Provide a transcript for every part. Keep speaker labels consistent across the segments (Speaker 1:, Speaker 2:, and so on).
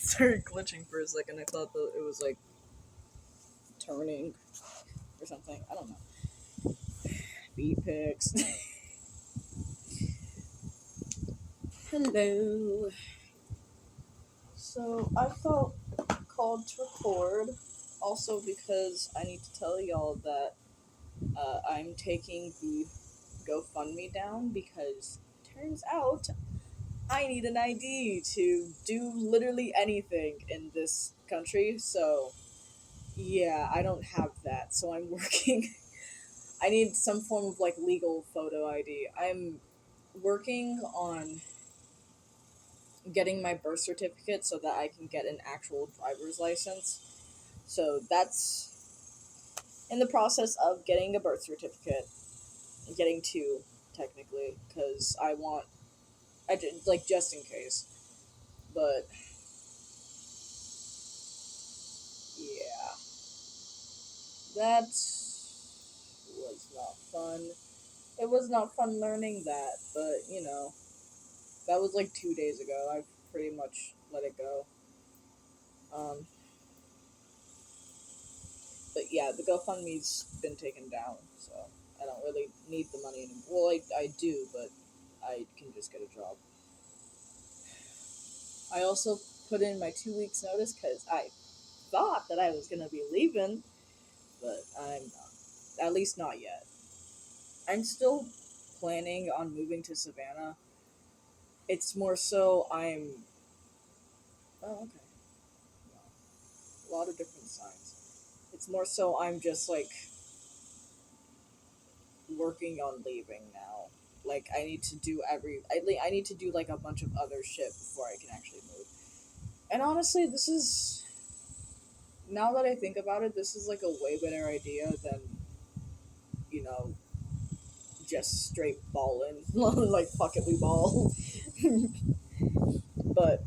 Speaker 1: started glitching for a second. I thought that it was like turning or something. I don't know. Beat pics. Hello. So I felt called to record, also because I need to tell y'all that I'm taking the GoFundMe down because turns out I need an ID to do literally anything in this country. So yeah, I don't have that. So I'm working. I need some form of like legal photo ID. I'm working on getting my birth certificate so that I can get an actual driver's license. So that's in the process of getting a birth certificate, getting two technically, because I did like just in case. But yeah, that was not fun. It was not fun learning that, but that was like 2 days ago. I pretty much let it go. Um, but yeah, the GoFundMe's been taken down, so I don't really need the money anymore. Well, I do, but I can just get a job. I also put in my 2 weeks notice because I thought that I was gonna be leaving, but I'm not. At least not yet. I'm still planning on moving to Savannah. It's more so I'm. Oh, okay. A lot of different signs. It's more so I'm just like working on leaving now. Like I need to do I need to do like a bunch of other shit before I can actually move. And honestly, this is now that I think about it, this is like a way better idea than you know just straight balling. Like fuck it, we ball. But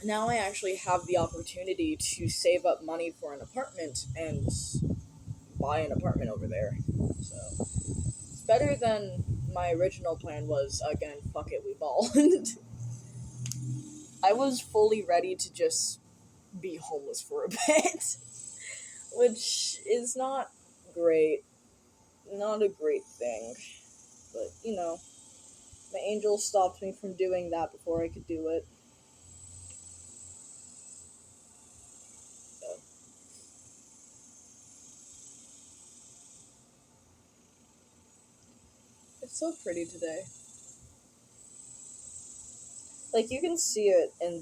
Speaker 1: now I actually have the opportunity to save up money for an apartment and buy an apartment over there. So it's better than my original plan was. Again, fuck it, we ball. I was fully ready to just be homeless for a bit, which is not great. Not a great thing. But, my angel stopped me from doing that before I could do it. So. It's so pretty today. Like, you can see it in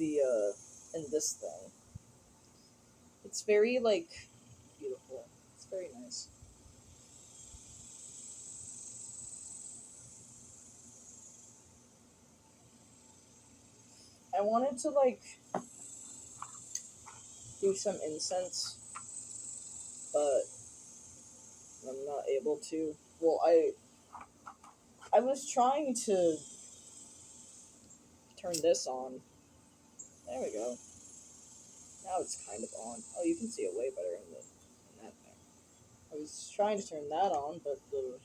Speaker 1: this thing. It's very, like, beautiful. It's very nice. I wanted to, like, do some incense, but I'm not able to. Well, I was trying to turn this on. There we go. Now it's kind of on. Oh, you can see it way better in that thing. I was trying to turn that on, but the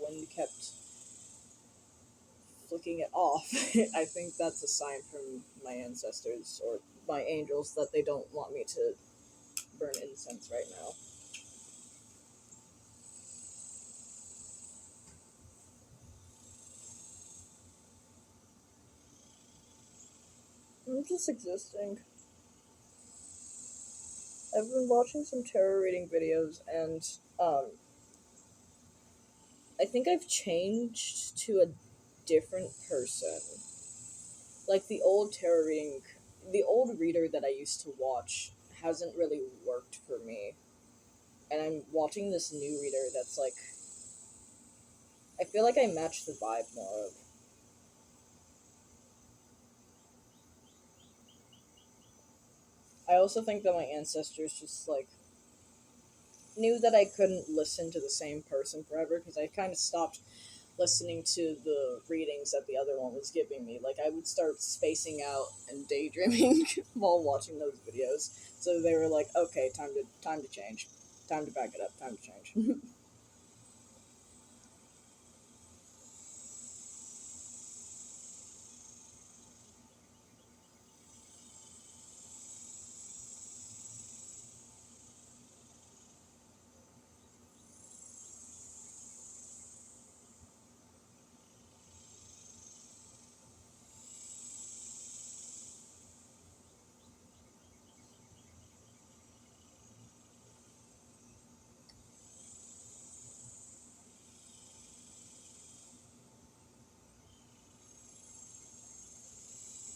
Speaker 1: wind kept flicking it off. I think that's a sign from my ancestors or my angels that they don't want me to burn incense right now. I'm just existing. I've been watching some tarot reading videos, and I think I've changed to a different person. Like the old reader that I used to watch hasn't really worked for me. And I'm watching this new reader that's like, I feel like I match the vibe more of. I also think that my ancestors just like knew that I couldn't listen to the same person forever because I kind of stopped listening to the readings that the other one was giving me. Like I would start spacing out and daydreaming while watching those videos. So they were like, "Okay, time to change, time to back it up, time to change."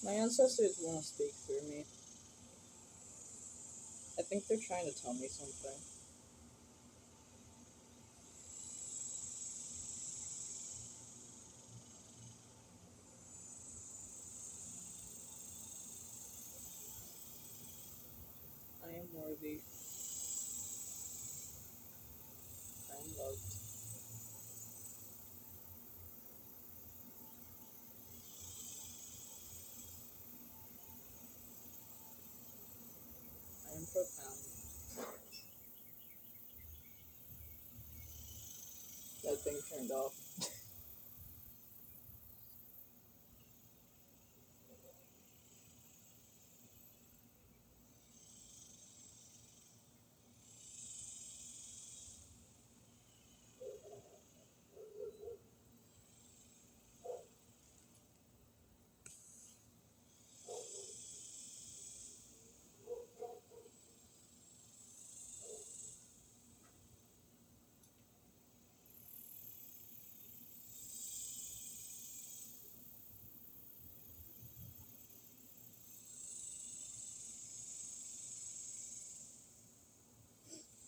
Speaker 1: My ancestors want to speak through me. I think they're trying to tell me something. I am worthy. I am loved. I am profound. That thing turned off.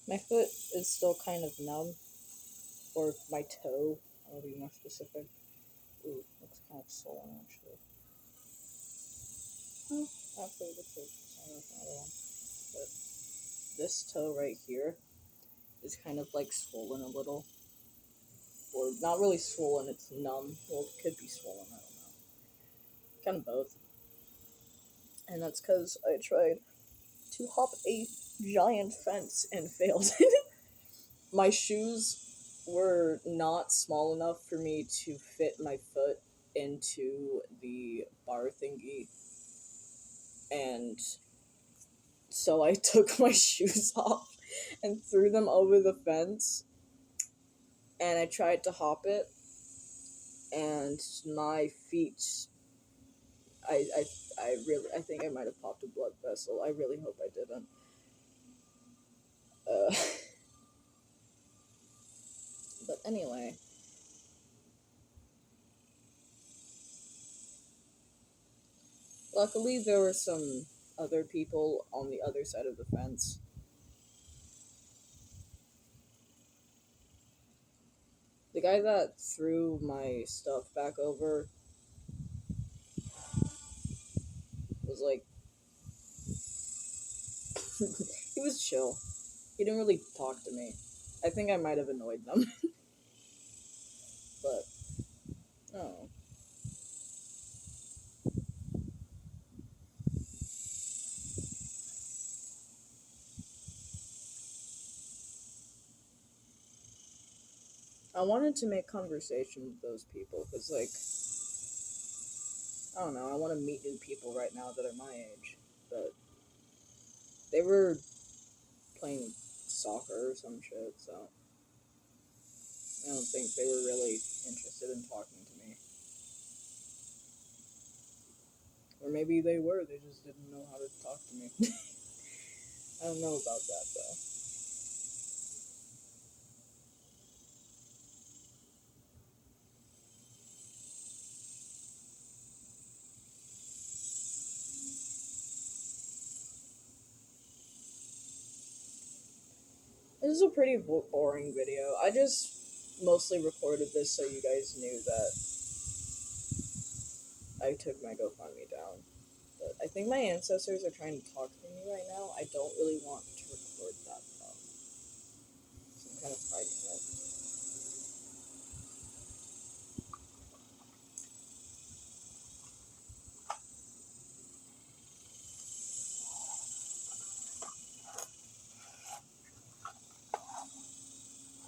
Speaker 1: My foot is still kind of numb, or my toe. I'll be more specific. Ooh, looks kind of swollen actually. Actually, it looks like another one. But this toe right here is kind of like swollen a little. Or not really swollen, it's numb. Well, it could be swollen, I don't know. Kind of both. And that's because I tried to hop a giant fence and failed. My shoes were not small enough for me to fit my foot into the bar thingy. And so I took my shoes off and threw them over the fence. And I tried to hop it. And my feet, I, I, I think I might have popped a blood vessel. I really hope I didn't. Uh, but anyway. Luckily, there were some other people on the other side of the fence. The guy that threw my stuff back over was like, he was chill. He didn't really talk to me. I think I might have annoyed them. But, oh. I wanted to make conversation with those people, because, like, I don't know, I want to meet new people right now that are my age. But they were playing soccer or some shit, so I don't think they were really interested in talking to me. Or maybe they were, they just didn't know how to talk to me. I don't know about that, though. This is a pretty boring video. I just mostly recorded this so you guys knew that I took my GoFundMe down. But I think my ancestors are trying to talk to me right now. I don't really want to record that, though. So I'm kind of fighting it.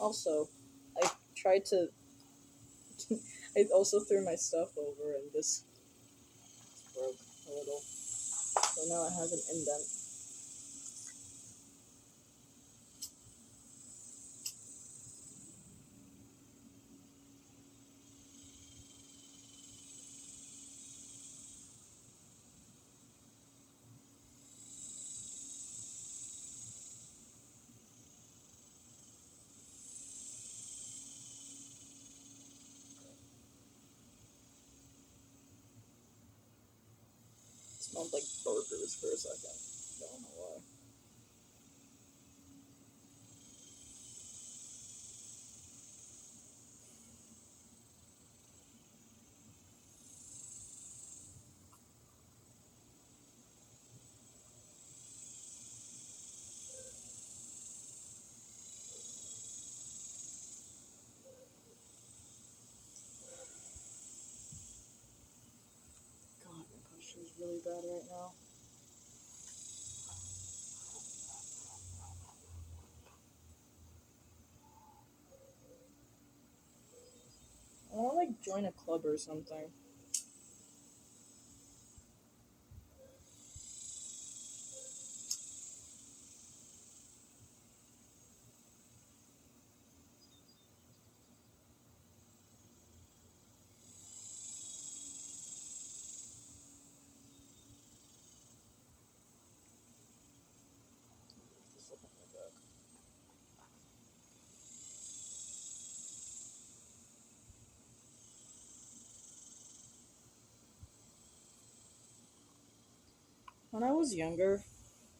Speaker 1: Also, I tried to... I also threw my stuff over and this broke a little. So now it has an indent. smelled like burgers for a second. Don't know why. God, my posture is really bad right now. I want to like join a club or something. Just look at my back. When I was younger,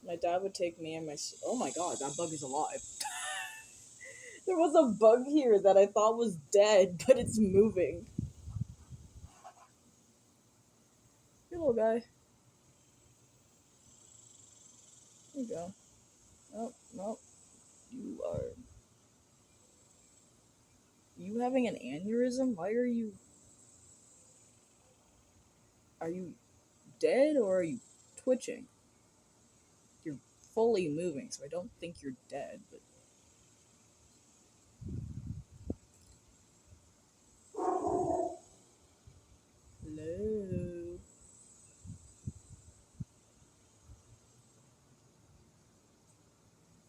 Speaker 1: my dad would take me and oh my god, that bug is alive. There was a bug here that I thought was dead, but it's moving. Hey, little guy. There you go. Oh, no. You are... You having an aneurysm? Why are you... Are you dead or are you twitching? You're fully moving, so I don't think you're dead, but... Hello?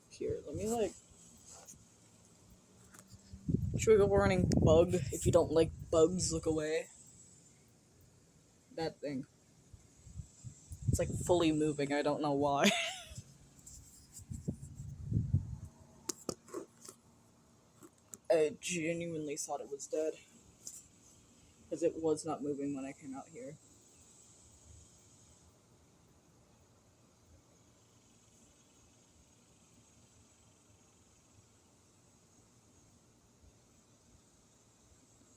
Speaker 1: Here, let me, like... Trigger warning, bug. If you don't like bugs, look away. That thing. It's, like, fully moving, I don't know why. I genuinely thought it was dead. Because it was not moving when I came out here.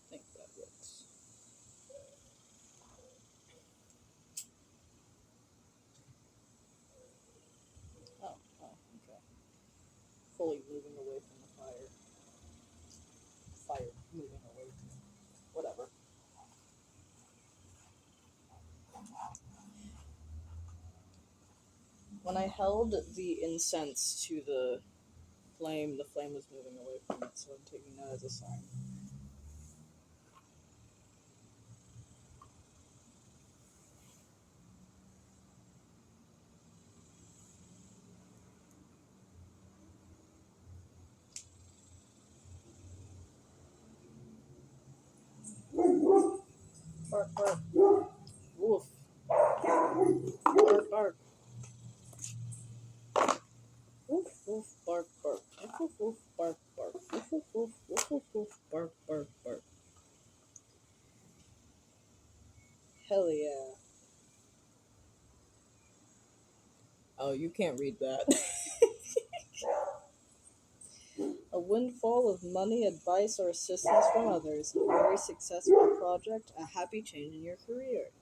Speaker 1: I think that works. Oh, okay. Fully moving away from the fire. Fire moving away from me. Whatever. When I held the incense to the flame was moving away from it, so I'm taking that as a sign. Bark, bark. Woof. Bark, bark. Woof, woof, bark, bark. Woof, woof, woof, bark, bark. Woof, woof, woof, woof, woof, woof, bark, bark, bark. Hell yeah. Oh, you can't read that. A windfall of money, advice, or assistance from others. A very successful project. A happy change in your career.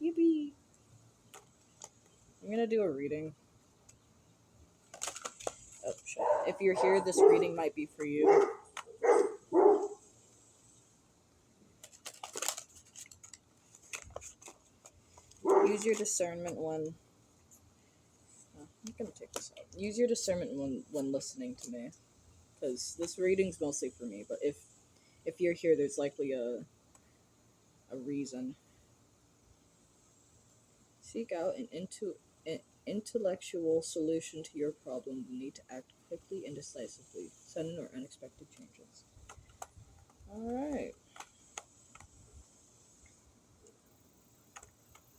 Speaker 1: Yippee! I'm gonna do a reading. Oh, shit. If you're here, this reading might be for you. Use your discernment when... Oh, I'm gonna take this out. Use your discernment when listening to me. Because this reading's mostly for me, but if you're here, there's likely a reason. Seek out an intellectual solution to your problem. You need to act quickly and decisively. Sudden or unexpected changes. Alright.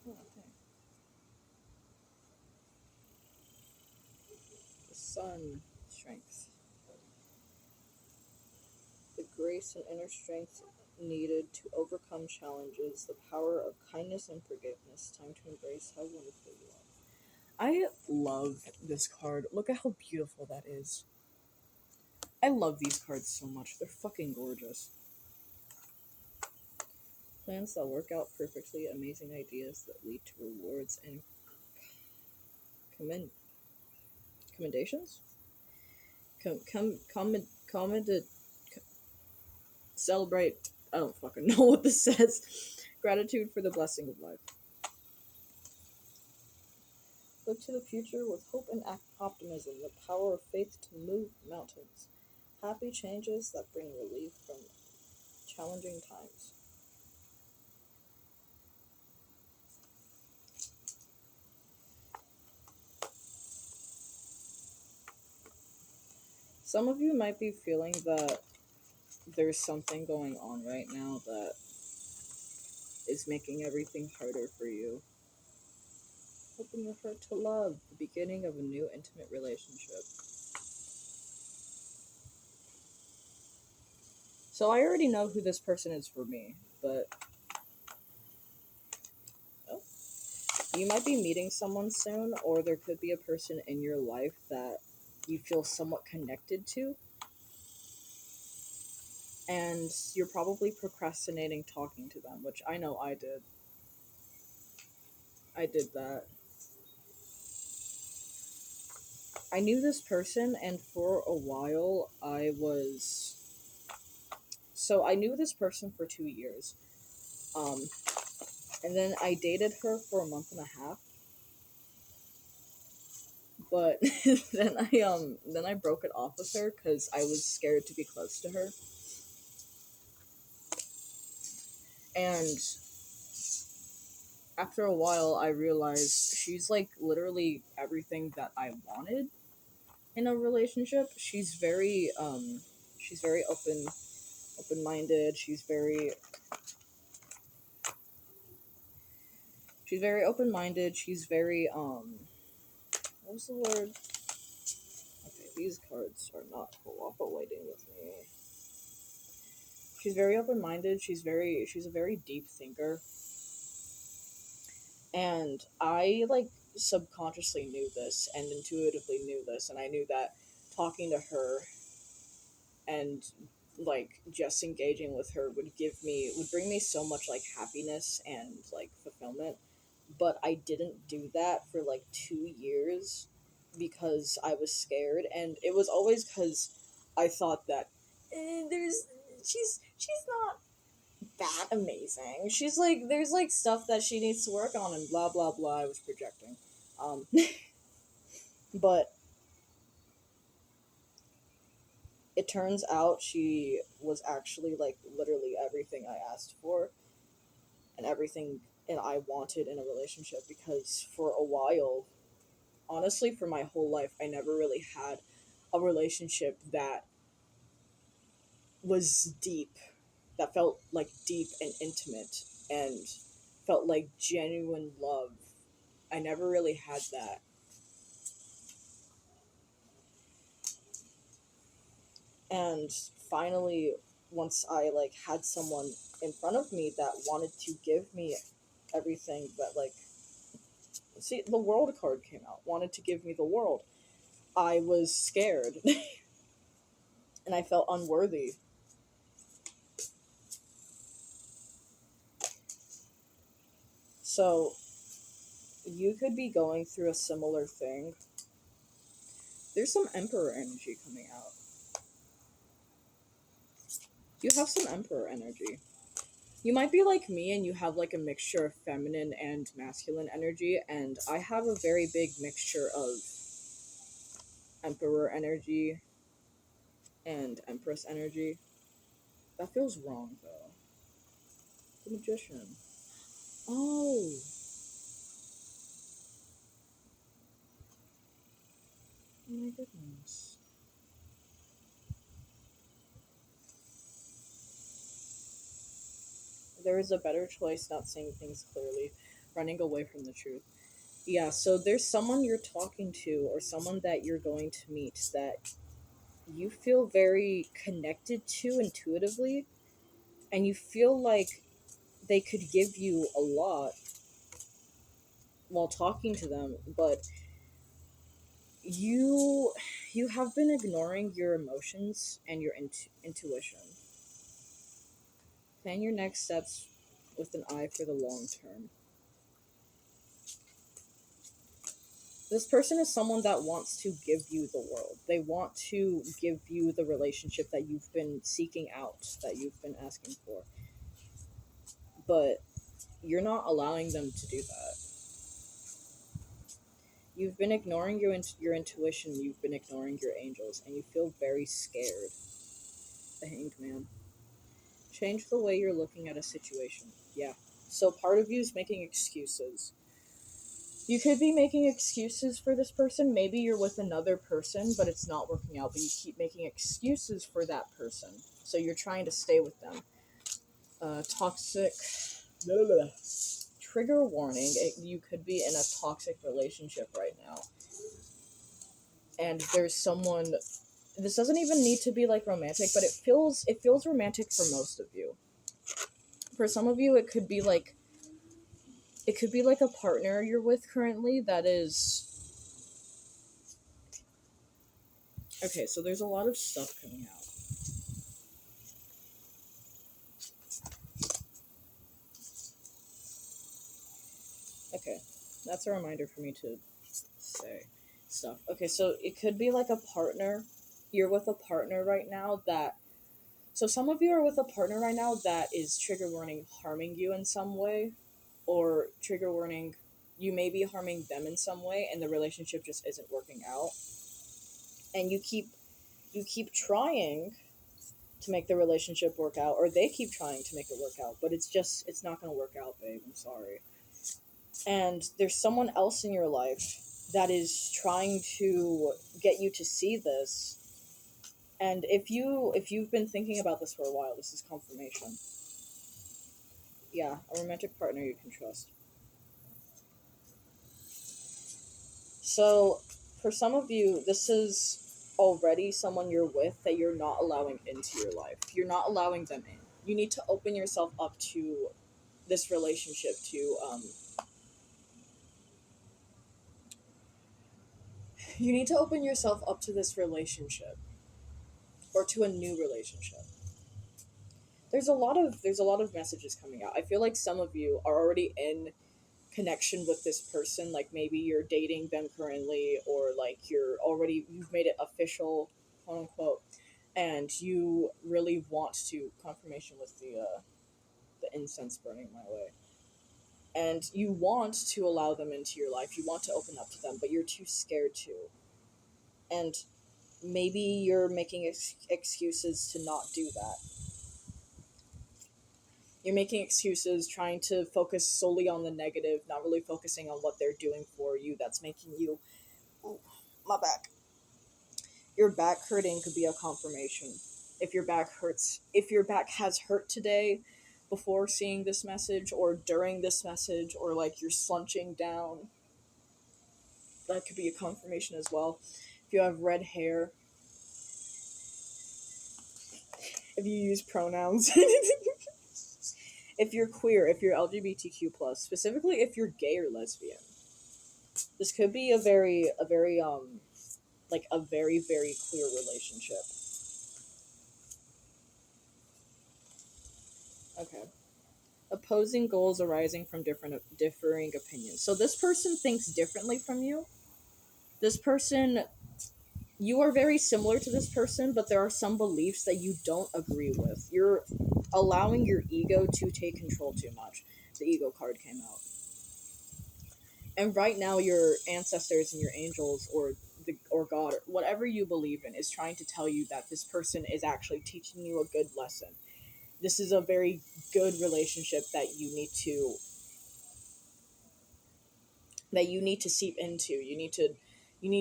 Speaker 1: Oh, okay. The sun, strength. The great grace and inner strength needed to overcome challenges, the power of kindness and forgiveness. Time to embrace how wonderful you are. I love this card. Look at how beautiful that is. I love these cards so much. They're fucking gorgeous. Plans that work out perfectly, amazing ideas that lead to rewards and commendations? Celebrate. I don't fucking know what this says. Gratitude for the blessing of life. Look to the future with hope and optimism, the power of faith to move mountains. Happy changes that bring relief from challenging times. Some of you might be feeling that there's something going on right now that is making everything harder for you. Open your heart to love, the beginning of a new intimate relationship. So I already know who this person is for me, but you might be meeting someone soon, or there could be a person in your life that you feel somewhat connected to, and you're probably procrastinating talking to them, which I know I did. I did that. I knew this person, and for a while So I knew this person for 2 years. And then I dated her for a month and a half. But then I broke it off with her because I was scared to be close to her. And after a while, I realized she's like literally everything that I wanted in a relationship. She's very open-minded. She's very open-minded. She's very what was the word? Okay, these cards are not cooperating with me. She's very open-minded. She's a very deep thinker. And I like subconsciously knew this and intuitively knew this, and I knew that talking to her and like just engaging with her would bring me so much like happiness and like fulfillment. But I didn't do that for like 2 years because I was scared, and it was always because I thought that she's not that amazing. She's like, there's like stuff that she needs to work on and blah blah blah. I was projecting. But it turns out she was actually like literally everything I asked for and everything and I wanted in a relationship, because for a while, honestly, for my whole life, I never really had a relationship that was deep, that felt like deep and intimate and felt like genuine love. I never really had that. And finally, once I like had someone in front of me that wanted to give me everything that like, see, the world card came out, wanted to give me the world, I was scared. And I felt unworthy. So you could be going through a similar thing. There's some Emperor energy coming out. You have some Emperor energy. You might be like me and you have like a mixture of feminine and masculine energy, and I have a very big mixture of Emperor energy and Empress energy. That feels wrong though. The Magician. Oh. Oh my goodness. There is a better choice not seeing things clearly, running away from the truth. Yeah, so there's someone you're talking to or someone that you're going to meet that you feel very connected to intuitively, and you feel like they could give you a lot while talking to them, but you you have been ignoring your emotions and your intuition. Plan your next steps with an eye for the long term. This person is someone that wants to give you the world. They want to give you the relationship that you've been seeking out, that you've been asking for. But you're not allowing them to do that. You've been ignoring your intuition, you've been ignoring your angels, and you feel very scared. The Hanged Man. Change the way you're looking at a situation. Yeah. So part of you is making excuses. You could be making excuses for this person. Maybe you're with another person, but it's not working out, but you keep making excuses for that person. So you're trying to stay with them. Toxic. Trigger warning. You could be in a toxic relationship right now. And there's someone. This doesn't even need to be like romantic, but it feels romantic for most of you. For some of you, it could be like a partner you're with currently that is. Okay, so there's a lot of stuff coming out. Okay, that's a reminder for me to say stuff. Okay, so it could be like a partner. You're with a partner right now that. So some of you are with a partner right now that is trigger warning harming you in some way, or trigger warning you may be harming them in some way, and the relationship just isn't working out. And you keep trying to make the relationship work out, or they keep trying to make it work out, but it's not going to work out, babe. I'm sorry. And there's someone else in your life that is trying to get you to see this. And if you've been thinking about this for a while, this is confirmation. Yeah, a romantic partner you can trust. So for some of you, this is already someone you're with that you're not allowing into your life. You're not allowing them in. You need to open yourself up to this relationship, to you need to open yourself up to this relationship, or to a new relationship. There's a lot of messages coming out. I feel like some of you are already in connection with this person, like maybe you're dating them currently, or like you've made it official, quote unquote, and you really want to confirmation with the incense burning my way. And you want to allow them into your life. You want to open up to them, but you're too scared to. And maybe you're making excuses to not do that. You're making excuses, trying to focus solely on the negative, not really focusing on what they're doing for you that's making you. Ooh, my back. Your back hurting could be a confirmation. If your back has hurt today before seeing this message, or during this message, or like you're slunching down, that could be a confirmation as well. If you have red hair, if you use pronouns, if you're queer, if you're LGBTQ+, specifically if you're gay or lesbian, this could be a very, very clear relationship. Okay. Opposing goals arising from differing opinions. So this person thinks differently from you. This person, you are very similar to this person, but there are some beliefs that you don't agree with. You're allowing your ego to take control too much. The ego card came out. And right now your ancestors and your angels, or God, or whatever you believe in, is trying to tell you that this person is actually teaching you a good lesson. This is a very good relationship that you need to seep into. You need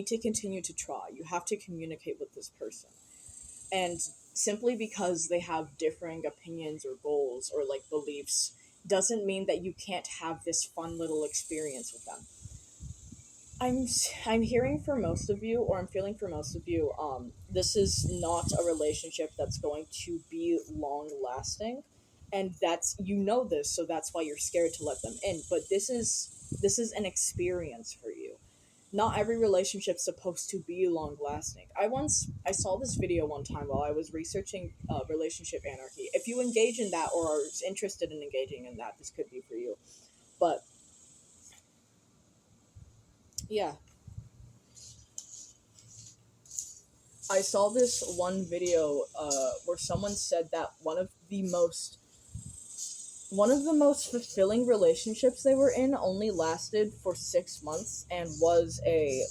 Speaker 1: to continue to try. You have to communicate with this person. And simply because they have differing opinions or goals or like beliefs doesn't mean that you can't have this fun little experience with them. I'm hearing for most of you, or I'm feeling for most of you, this is not a relationship that's going to be long lasting, and that's, you know this, so that's why you're scared to let them in. But this is an experience for you. Not every relationship's supposed to be long lasting. I saw this video one time while I was researching relationship anarchy. If you engage in that or are interested in engaging in that, this could be for you. But yeah, I saw this one video where someone said that one of the most fulfilling relationships they were in only lasted for 6 months and was a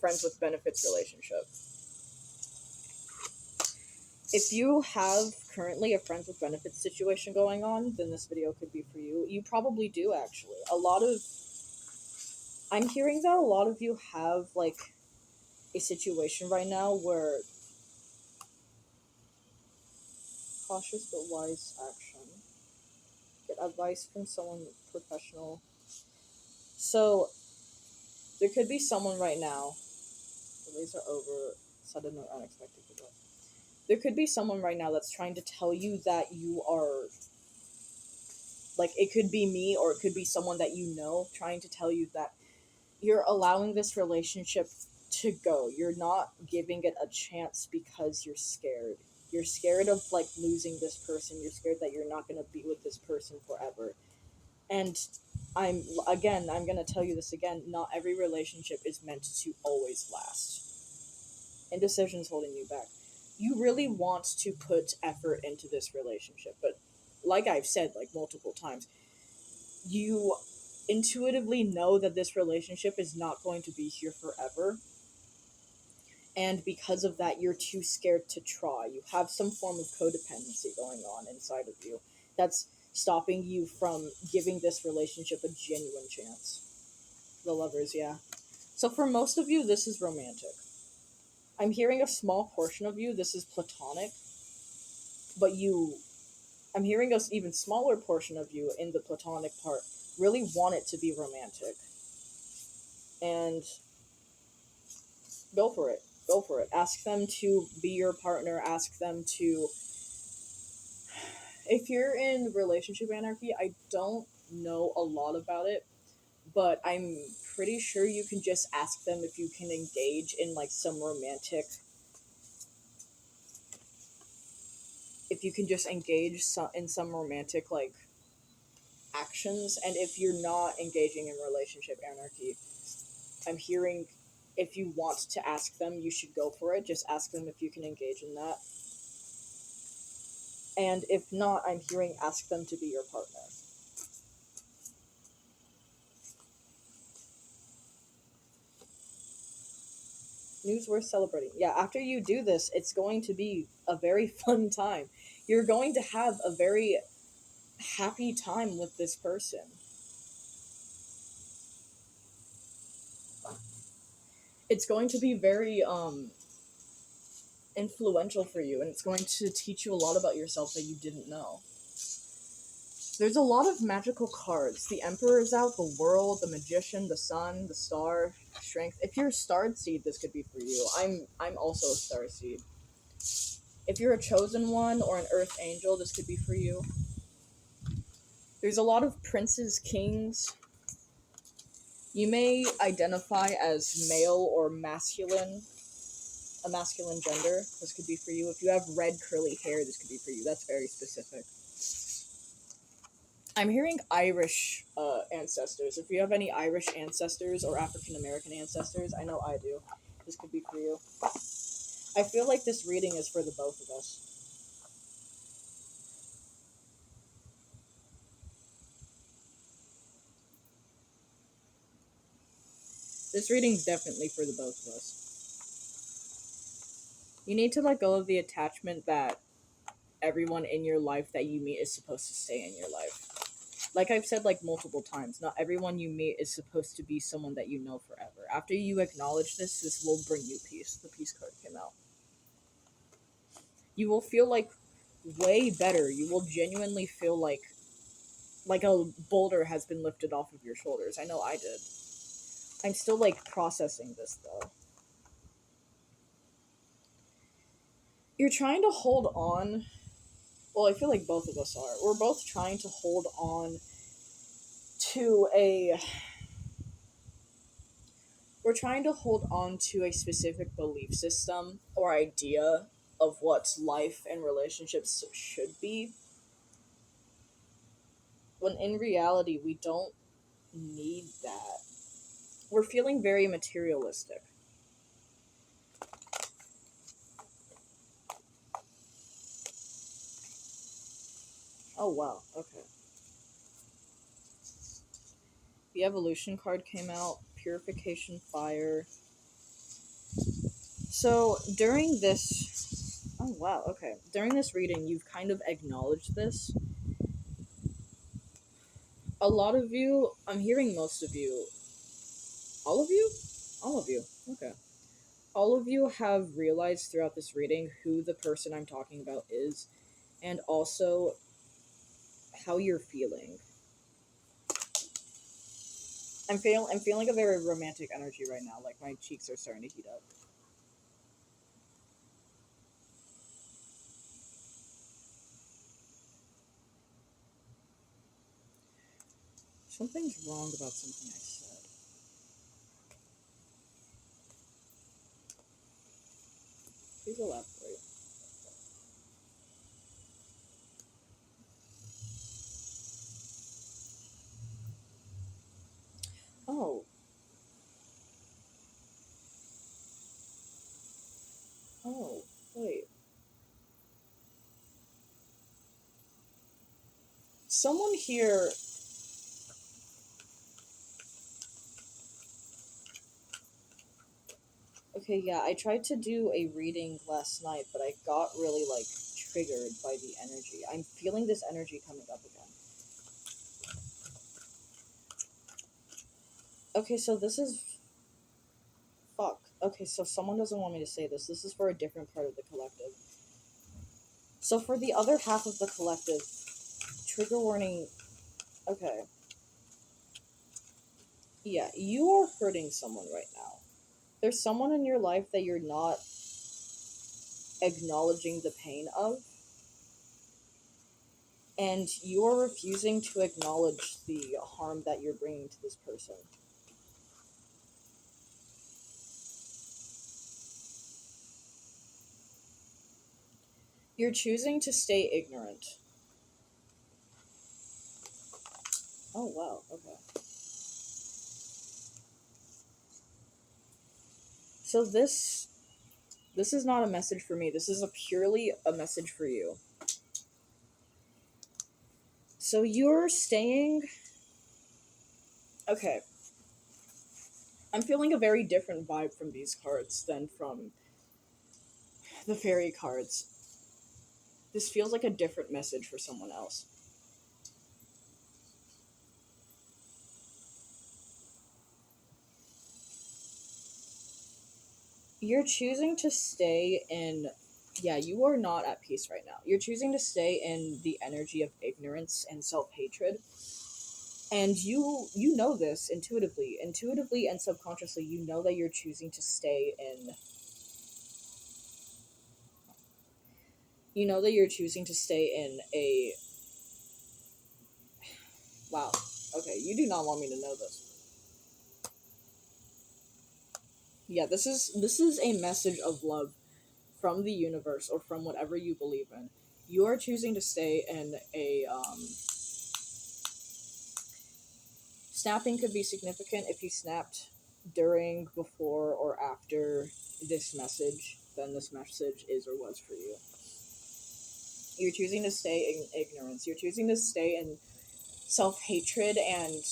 Speaker 1: friends with benefits relationship. If you have currently a friends with benefits situation going on, then this video could be for you. You probably do, actually. I'm hearing that a lot of you have, like, a situation right now where cautious but wise action. Get advice from someone professional. So, there could be someone right now. The days are over. Sudden or unexpected event. There could be someone right now that's trying to tell you that you are, like, it could be me or it could be someone that you know trying to tell you that you're allowing this relationship to go. You're not giving it a chance because you're scared. You're scared of, like, losing this person. You're scared that you're not going to be with this person forever. And I'm going to tell you this again, not every relationship is meant to always last. Indecision's holding you back. You really want to put effort into this relationship, but like I've said, like, multiple times, you intuitively know that this relationship is not going to be here forever, and because of that, you're too scared to try. You have some form of codependency going on inside of you that's stopping you from giving this relationship a genuine chance. The lovers, yeah. So for most of you, this is romantic. I'm hearing a small portion of you, this is platonic, but I'm hearing a even smaller portion of you in the platonic part really want it to be romantic. And go for it. Go for it. Ask them to be your partner. Ask them to. If you're in relationship anarchy, I don't know a lot about it, but I'm pretty sure you can just ask them if you can engage in, like, some romantic. If you can just engage in some romantic, like, actions, and if you're not engaging in relationship anarchy, I'm hearing if you want to ask them, you should go for it. Just ask them if you can engage in that. And if not, I'm hearing ask them to be your partner. News worth celebrating. Yeah, after you do this, it's going to be a very fun time. You're going to have a very happy time with this person. It's going to be very influential for you, and it's going to teach you a lot about yourself that you didn't know. There's a lot of magical cards. The Emperor is out, the World, the Magician, the Sun, the Star, Strength. If you're a Starred Seed, this could be for you. I'm also a Star Seed. If you're a Chosen One or an Earth Angel, this could be for you. There's a lot of princes, kings. You may identify as male or masculine, a masculine gender. This could be for you. If you have red curly hair, this could be for you. That's very specific. I'm hearing Irish ancestors. If you have any Irish ancestors or African American ancestors, I know I do. This could be for you. I feel like this reading is for the both of us. This reading's definitely for the both of us. You need to let go of the attachment that everyone in your life that you meet is supposed to stay in your life. Like I've said, like, multiple times, not everyone you meet is supposed to be someone that you know forever. After you acknowledge this, this will bring you peace. The peace card came out. You will feel like way better. You will genuinely feel like a boulder has been lifted off of your shoulders. I know I did. I'm still, like, processing this, though. You're trying to hold on. Well, I feel like both of us are. We're both trying to hold on to a. We're trying to hold on to a specific belief system or idea of what life and relationships should be. When in reality, we don't need that. We're feeling very materialistic. Oh, wow. Okay. The evolution card came out. Purification fire. So, during this. Oh, wow. Okay. During this reading, you've kind of acknowledged this. A lot of you. I'm hearing most of you. All of you? All of you. Okay. All of you have realized throughout this reading who the person I'm talking about is, and also how you're feeling. I'm feeling a very romantic energy right now. Like my cheeks are starting to heat up. Something's wrong about something I said. Please elaborate. Oh, oh, wait. Someone here. Okay, yeah, I tried to do a reading last night, but I got really, like, triggered by the energy. I'm feeling this energy coming up again. Okay, so this is. Fuck. Okay, so someone doesn't want me to say this. This is for a different part of the collective. So for the other half of the collective, trigger warning. Okay. Yeah, you are hurting someone right now. There's someone in your life that you're not acknowledging the pain of, and you are refusing to acknowledge the harm that you're bringing to this person. You're choosing to stay ignorant. Oh, wow, okay. So this is not a message for me. This is purely a message for you. So you're staying. Okay. I'm feeling a very different vibe from these cards than from the fairy cards. This feels like a different message for someone else. You're choosing to stay in. Yeah, you are not at peace right now. You're choosing to stay in the energy of ignorance and self-hatred. And you know this intuitively and subconsciously. You know that you're choosing to stay in. You know that you're choosing to stay in a. Wow. Okay, you do not want me to know this. Yeah, this is a message of love from the universe or from whatever you believe in. You are choosing to stay in a snapping could be significant if you snapped during, before, or after this message, then this message is or was for you. You're choosing to stay in ignorance. You're choosing to stay in self-hatred and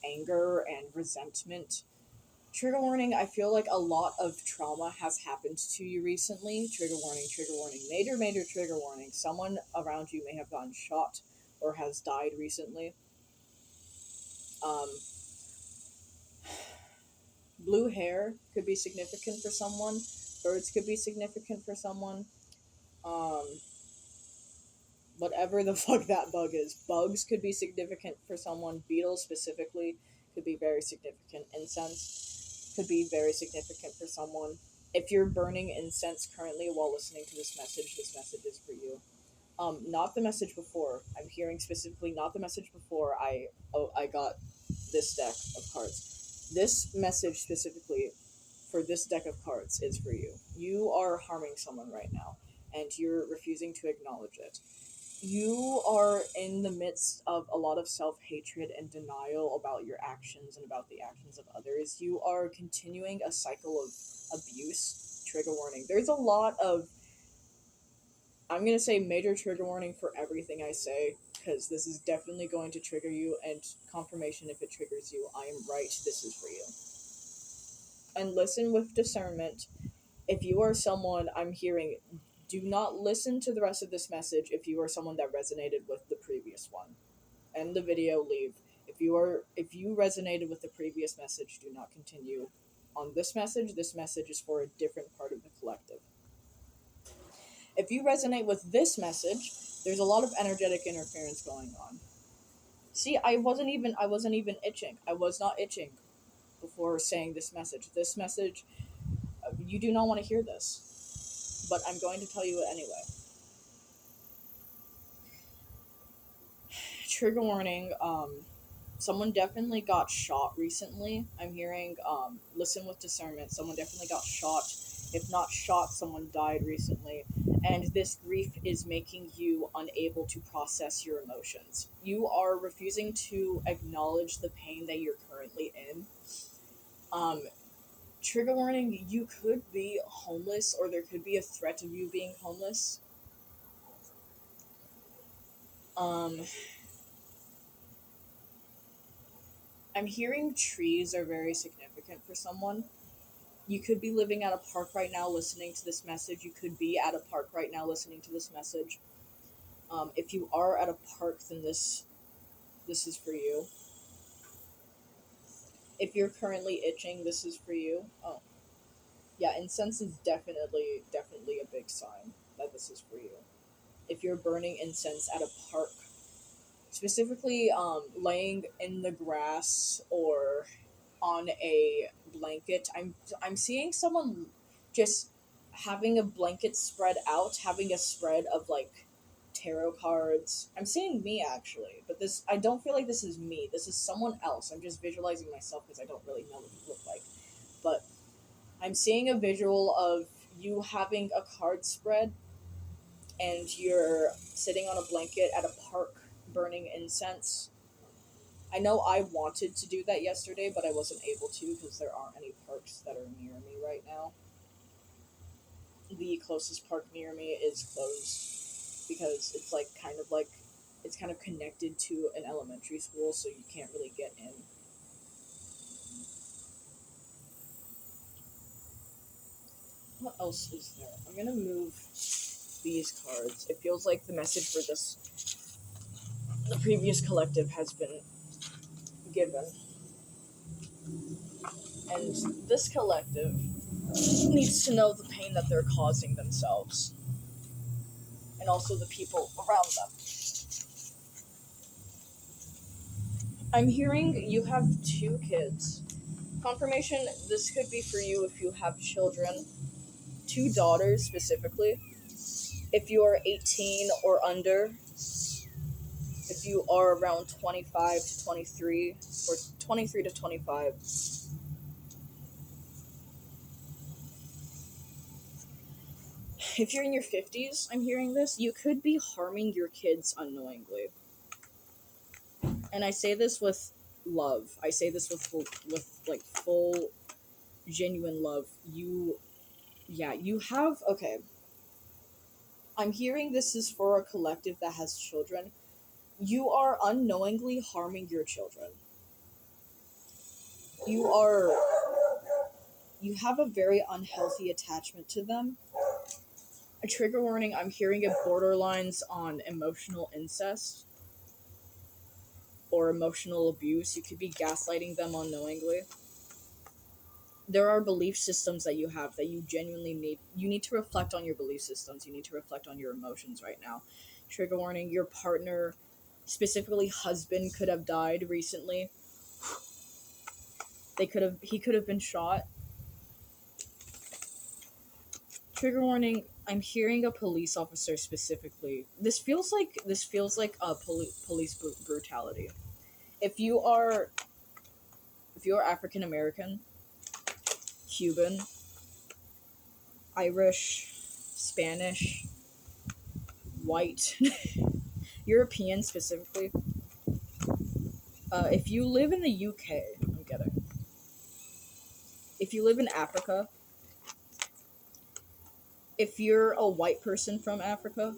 Speaker 1: anger and resentment. Trigger warning, I feel like a lot of trauma has happened to you recently. Trigger warning, major, major trigger warning. Someone around you may have gotten shot or has died recently. Um, Blue hair could be significant for someone. Birds could be significant for someone. Um, Whatever the fuck that bug is. Bugs could be significant for someone. Beetles specifically could be very significant. Incense could be very significant for someone. If you're burning incense currently while listening to this message is for you. Not the message before. I'm hearing specifically not the message before I got this deck of cards. This message specifically for this deck of cards is for you. You are harming someone right now, and you're refusing to acknowledge it. You are in the midst of a lot of self-hatred and denial about your actions and about the actions of others. You are continuing a cycle of abuse. Trigger warning. There's a lot of, I'm going to say major trigger warning for everything I say, because this is definitely going to trigger you, and confirmation if it triggers you. I am right, this is for you. And listen with discernment. If you are someone I'm hearing, do not listen to the rest of this message if you are someone that resonated with the previous one. End the video, leave. If you resonated with the previous message, do not continue on this message. This message is for a different part of the collective. If you resonate with this message, there's a lot of energetic interference going on. See, I wasn't even itching. I was not itching before saying this message. This message, you do not want to hear this, but I'm going to tell you it anyway. Trigger warning, someone definitely got shot recently. I'm hearing, listen with discernment, someone definitely got shot. If not shot, someone died recently. And this grief is making you unable to process your emotions. You are refusing to acknowledge the pain that you're currently in. Trigger warning, you could be homeless, or there could be a threat of you being homeless. I'm hearing trees are very significant for someone. You could be living at a park right now listening to this message. You could be at a park right now listening to this message. If you are at a park, then this is for you. If you're currently itching, this is for you. Oh, yeah, incense is definitely a big sign that this is for you. If you're burning incense at a park, specifically laying in the grass or on a blanket, I'm seeing someone just having a blanket spread out, having a spread of like tarot cards. I'm seeing me actually, but this, I don't feel like this is me. This is someone else. I'm just visualizing myself because I don't really know what you look like. But I'm seeing a visual of you having a card spread and you're sitting on a blanket at a park burning incense. I know I wanted to do that yesterday, but I wasn't able to because there aren't any parks that are near me right now. The closest park near me is closed because it's it's kind of connected to an elementary school, so you can't really get in. What else is there? I'm gonna move these cards. It feels like the message for the previous collective has been given. And this collective needs to know the pain that they're causing themselves. And also the people around them. I'm hearing you have 2 kids. Confirmation, this could be for you if you have children. 2 daughters specifically. If you are 18 or under. If you are around 25 to 23 or 23 to 25. If you're in your 50s, I'm hearing this, you could be harming your kids unknowingly. And I say this with love. I say this with full genuine love. You have, okay. I'm hearing this is for a collective that has children. You are unknowingly harming your children. You have a very unhealthy attachment to them. A trigger warning, I'm hearing it borderlines on emotional incest or emotional abuse. You could be gaslighting them unknowingly. There are belief systems that you have that you genuinely need. You need to reflect on your belief systems. You need to reflect on your emotions right now. Trigger warning, your partner, specifically husband, could have died recently. He could have been shot. Trigger warning, I'm hearing a police officer specifically. This feels like a police brutality. If you are African American, Cuban, Irish, Spanish, white, European specifically, if you live in the UK, I'm getting. If you live in Africa, if you're a white person from Africa,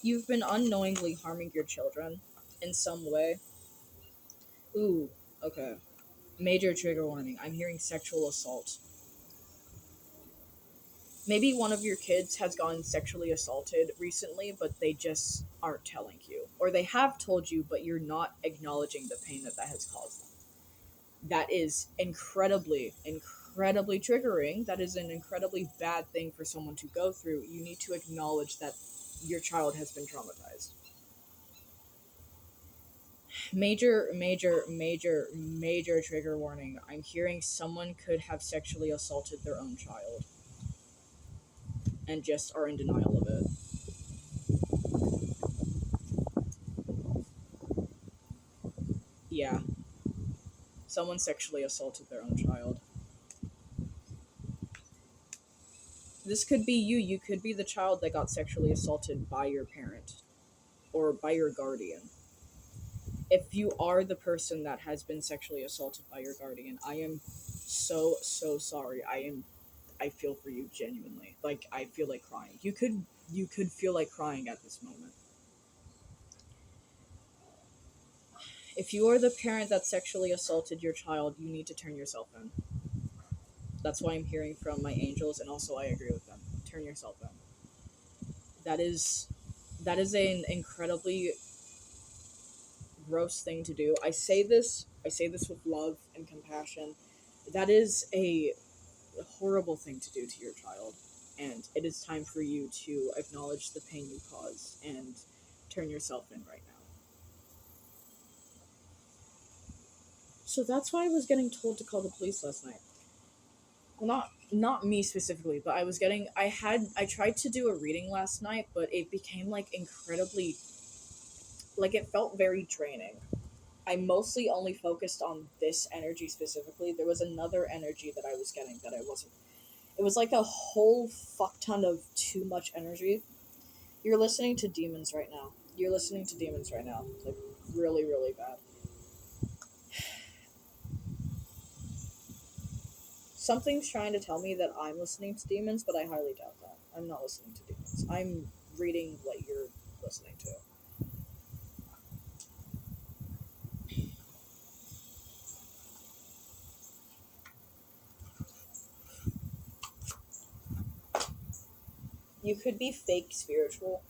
Speaker 1: you've been unknowingly harming your children in some way. Ooh, okay. Major trigger warning. I'm hearing sexual assault. Maybe one of your kids has gotten sexually assaulted recently, but they just aren't telling you. Or they have told you, but you're not acknowledging the pain that has caused them. That is incredibly triggering. That is an incredibly bad thing for someone to go through. You need to acknowledge that your child has been traumatized. Major trigger warning. I'm hearing someone could have sexually assaulted their own child and just are in denial of it. Yeah, someone sexually assaulted their own child. This could be you. You could be the child that got sexually assaulted by your parent or by your guardian. If you are the person that has been sexually assaulted by your guardian, I am so sorry. I feel for you genuinely. Like I feel like crying. You could feel like crying at this moment. If you are the parent that sexually assaulted your child, you need to turn yourself in. That's why I'm hearing from my angels, and also I agree with them. Turn yourself in. That is an incredibly gross thing to do. I say this with love and compassion. That is a horrible thing to do to your child, and it is time for you to acknowledge the pain you cause and turn yourself in right now. So that's why I was getting told to call the police last night. Well, not me specifically, but I tried to do a reading last night, but it became like incredibly, like it felt very draining. I mostly only focused on this energy specifically. There was another energy that I was getting that I wasn't. It was like a whole fuck ton of too much energy. You're listening to demons right now. You're listening to demons right now. Like really bad. Something's trying to tell me that I'm listening to demons, but I highly doubt that. I'm not listening to demons. I'm reading what you're listening to. You could be fake spiritual,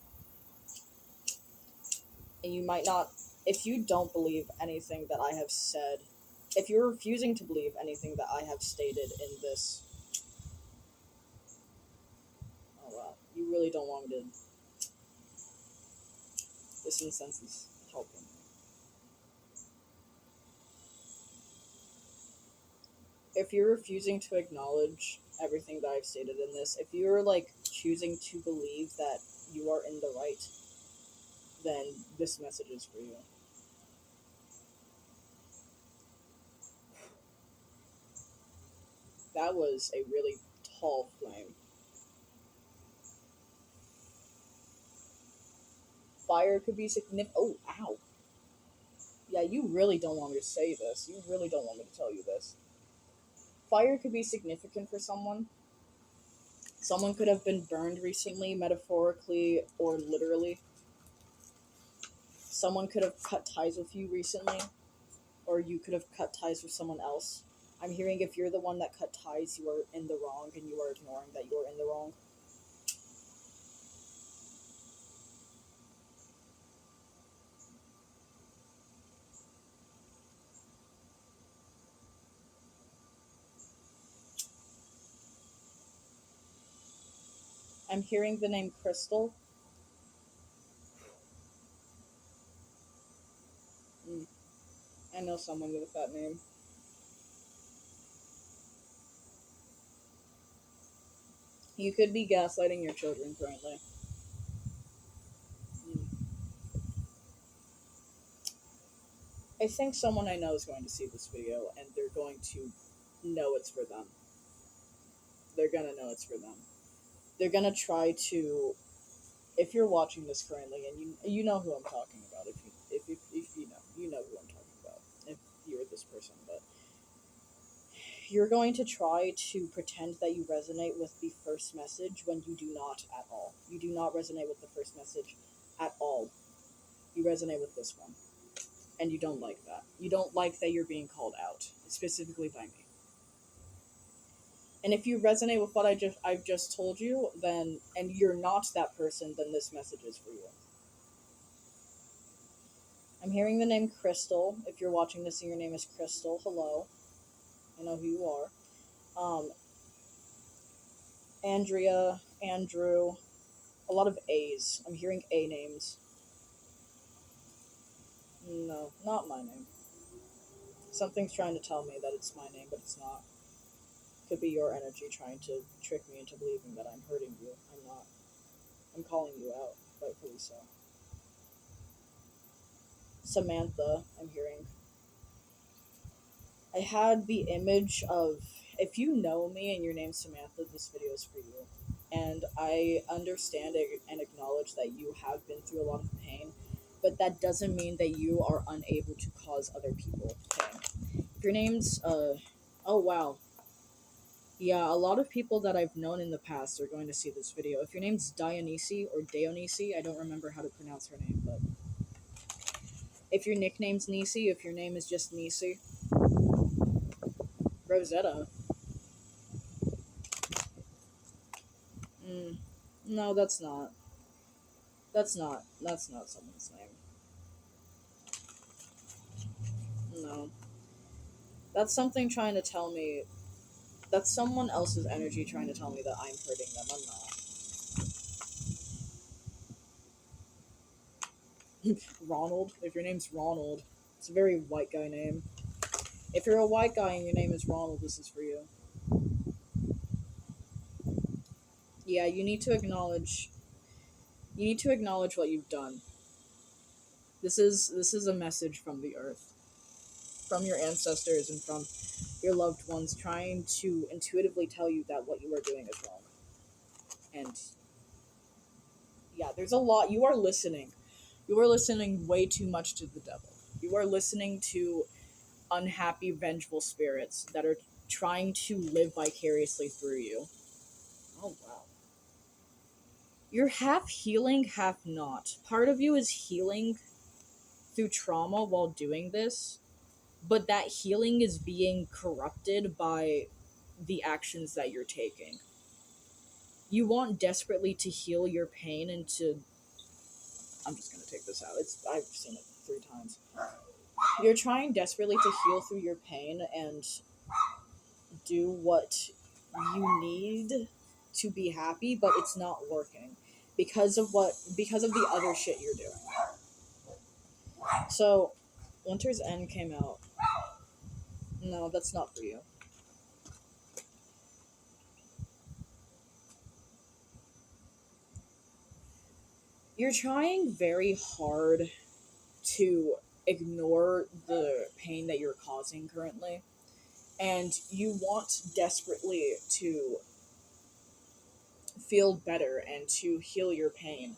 Speaker 1: and you might not. If you don't believe anything that I have said, if you're refusing to believe anything that I have stated in this, oh wow, you really don't want me to. This incense is helping. If you're refusing to acknowledge everything that I've stated in this, if you're like choosing to believe that you are in the right, then this message is for you. That was a really tall flame. Fire could be significant. Oh, ow. Yeah, you really don't want me to say this. You really don't want me to tell you this. Fire could be significant for someone. Someone could have been burned recently, metaphorically or literally. Someone could have cut ties with you recently, or you could have cut ties with someone else. I'm hearing if you're the one that cut ties, you are in the wrong, and you are ignoring that you are in the wrong. I'm hearing the name Crystal. Mm. know someone with that name. You could be gaslighting your children currently. Mm. I think someone I know is going to see this video and they're going to know it's for them. They're gonna know it's for them. They're gonna try to. If you're watching this currently and you know who I'm talking about, if you know who I'm talking about. If you're this person, but you're going to try to pretend that you resonate with the first message when you do not at all. You do not resonate with the first message at all. You resonate with this one. And you don't like that. You don't like that you're being called out, specifically by me. And if you resonate with what I've just told you, then and you're not that person, then this message is for you. I'm hearing the name Crystal. If you're watching this and your name is Crystal, hello. I know who you are. Andrea, Andrew, a lot of A's. I'm hearing A names. No, not my name. Something's trying to tell me that it's my name, but it's not. Could be your energy trying to trick me into believing that I'm hurting you. I'm not. I'm calling you out, rightfully so. Samantha, I'm hearing. I had the image of, if you know me and your name's Samantha, this video is for you. And I understand and acknowledge that you have been through a lot of pain, but that doesn't mean that you are unable to cause other people pain. If your name's, oh wow. Yeah, a lot of people that I've known in the past are going to see this video. If your name's Dionysi or Dionisi, I don't remember how to pronounce her name, but if your nickname's Nisi, if your name is just Nisi, Roh-zetta. Mm, no, that's not. That's not someone's name. No. That's something trying to tell me. That's someone else's energy trying to tell me that I'm hurting them. I'm not. Ronald. If your name's Ronald, it's a very white guy name. If you're a white guy and your name is Ronald, this is for you. Yeah, you need to acknowledge. You need to acknowledge what you've done. This is a message from the earth, from your ancestors and from your loved ones, trying to intuitively tell you that what you are doing is wrong. And yeah, there's a lot. You are listening. You are listening way too much to the devil. You are listening to unhappy, vengeful spirits that are trying to live vicariously through you. Oh, wow. You're half healing, half not. Part of you is healing through trauma while doing this, but that healing is being corrupted by the actions that you're taking. You want desperately to heal your pain and to... I'm just gonna take this out. I've seen it 3 times. You're trying desperately to heal through your pain and do what you need to be happy, but it's not working because of the other shit you're doing. So, Winter's End came out. No, that's not for you. You're trying very hard to ignore the pain that you're causing currently, and you want desperately to feel better and to heal your pain.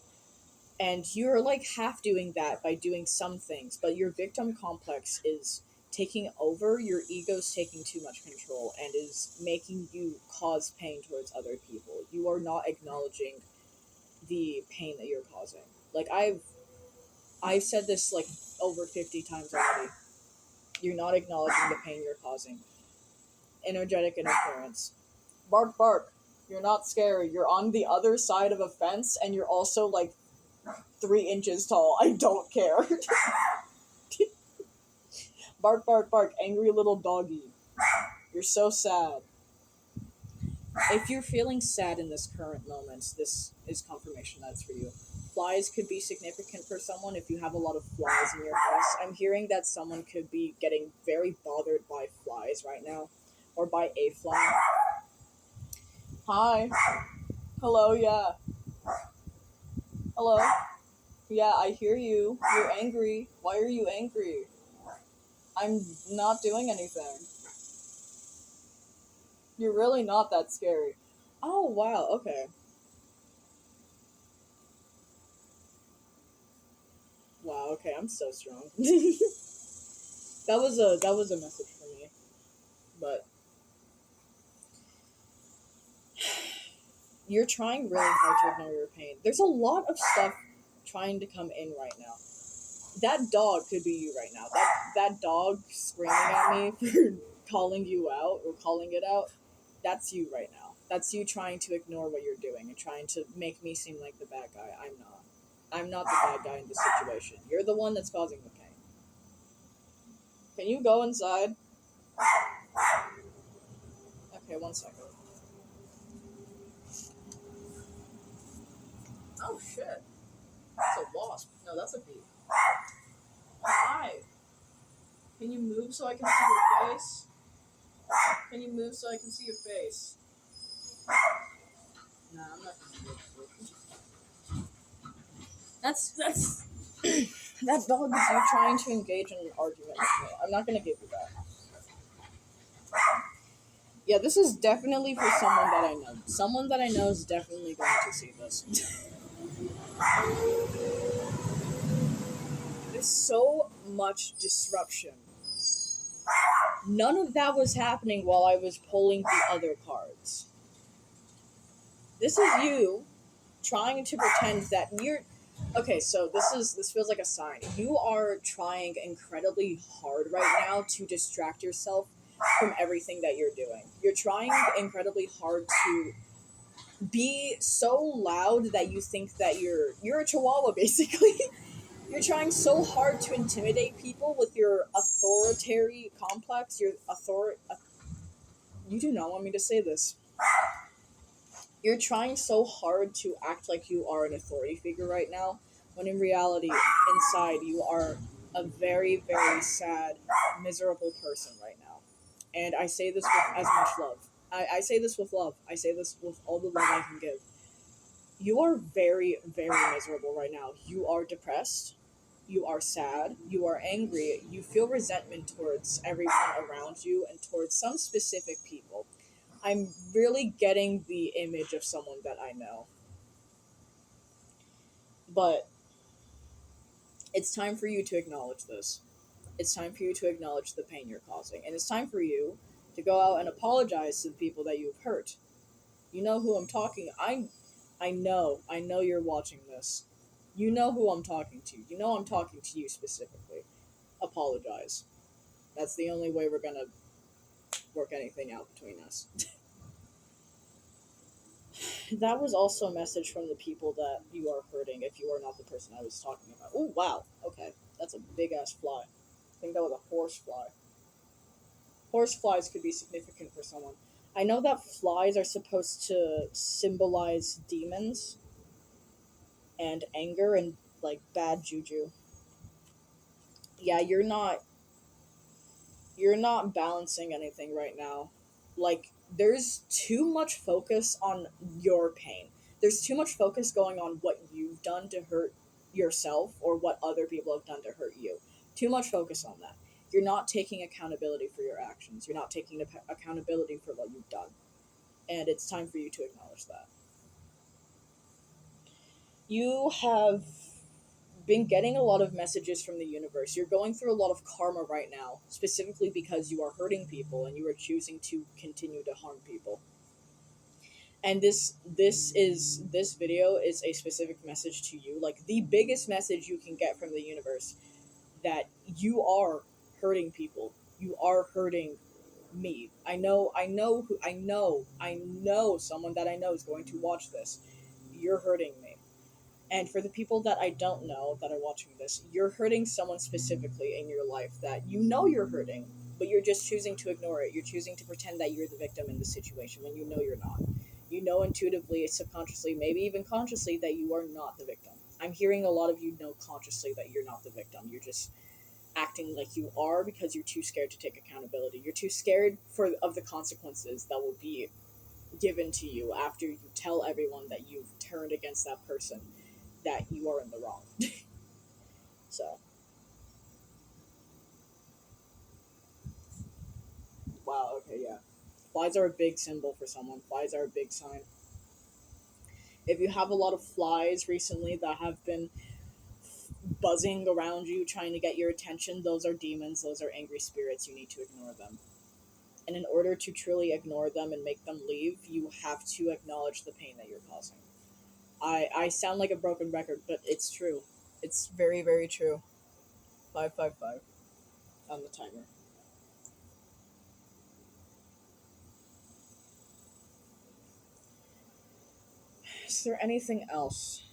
Speaker 1: And you're like half doing that by doing some things, but your victim complex is taking over, your ego's taking too much control and is making you cause pain towards other people. You are not acknowledging the pain that you're causing. Like I've said this like over 50 times already. You're not acknowledging the pain you're causing. Energetic interference. Bark, bark. You're not scary. You're on the other side of a fence and you're also like 3 inches tall. I don't care. Bark, bark, bark. Angry little doggy. You're so sad. If you're feeling sad in this current moment, this is confirmation that it's for you. flies could be significant for someone if you have a lot of flies in your house. I'm hearing that someone could be getting very bothered by flies right now, or by a fly. Hi. Hello, yeah. Hello? Yeah, I hear you. You're angry. Why are you angry? I'm not doing anything. You're really not that scary. Oh, wow, okay. Wow, okay, I'm so strong. that was a message for me. But you're trying really hard to ignore your pain. There's a lot of stuff trying to come in right now. That dog could be you right now. That dog screaming at me for calling you out or calling it out, that's you right now. That's you trying to ignore what you're doing and trying to make me seem like the bad guy. I'm not. I'm not the bad guy in this situation. You're the one that's causing the pain. Can you go inside? Okay, 1 second. Oh shit. That's a wasp. No, that's a bee. Hi. Can you move so I can see your face? Can you move so I can see your face? Nah, I'm not gonna do it. That's that dog is you trying to engage in an argument with me. I'm not gonna give you that. Yeah, this is definitely for someone that I know. Someone that I know is definitely going to see this. There's so much disruption. None of that was happening while I was pulling the other cards. This is you trying to pretend that you're okay. So this feels like a sign. You are trying incredibly hard right now to distract yourself from everything that you're doing. You're trying incredibly hard to be so loud that you think that you're a chihuahua basically. You're trying so hard to intimidate people with your authoritarian complex, you do not want me to say this. You're trying so hard to act like you are an authority figure right now, when in reality, inside, you are a very, very sad, miserable person right now. And I say this with as much love. I say this with love. I say this with all the love I can give. You are very, very miserable right now. You are depressed. You are sad. You are angry. You feel resentment towards everyone around you and towards some specific people. I'm really getting the image of someone that I know. But it's time for you to acknowledge this. It's time for you to acknowledge the pain you're causing. And it's time for you to go out and apologize to the people that you've hurt. You know who I'm talking. I know you're watching this. You know who I'm talking to. You know I'm talking to you specifically. Apologize. That's the only way we're gonna work anything out between us. That was also a message from the people that you are hurting if you are not the person I was talking about. Oh, wow. Okay. That's a big ass fly. I think that was a horse fly. Horse flies could be significant for someone. I know that flies are supposed to symbolize demons and anger and, like, bad juju. Yeah, you're not balancing anything right now. Like, there's too much focus on your pain. There's too much focus going on what you've done to hurt yourself or what other people have done to hurt you. Too much focus on that. You're not taking accountability for your actions. You're not taking accountability for what you've done. And it's time for you to acknowledge that. You have been getting a lot of messages from the universe. You're going through a lot of karma right now, specifically because you are hurting people and you are choosing to continue to harm people. And this video is a specific message to you, like the biggest message you can get from the universe, that you are hurting people. You are hurting me. I know someone that I know is going to watch this. You're hurting me. And for the people that I don't know that are watching this, you're hurting someone specifically in your life that you know you're hurting, but you're just choosing to ignore it. You're choosing to pretend that you're the victim in the situation when you know you're not. You know intuitively, subconsciously, maybe even consciously, that you are not the victim. I'm hearing a lot of you know consciously that you're not the victim. You're just acting like you are because you're too scared to take accountability. You're too scared of the consequences that will be given to you after you tell everyone that you've turned against that person, that you are in the wrong. So, wow, okay, yeah. Flies are a big symbol for someone. Flies are a big sign. If you have a lot of flies recently that have been buzzing around you trying to get your attention, those are demons, those are angry spirits. You need to ignore them. And in order to truly ignore them and make them leave, you have to acknowledge the pain that you're causing. I sound like a broken record, but it's true. It's very, very true. 555 on the timer. Is there anything else?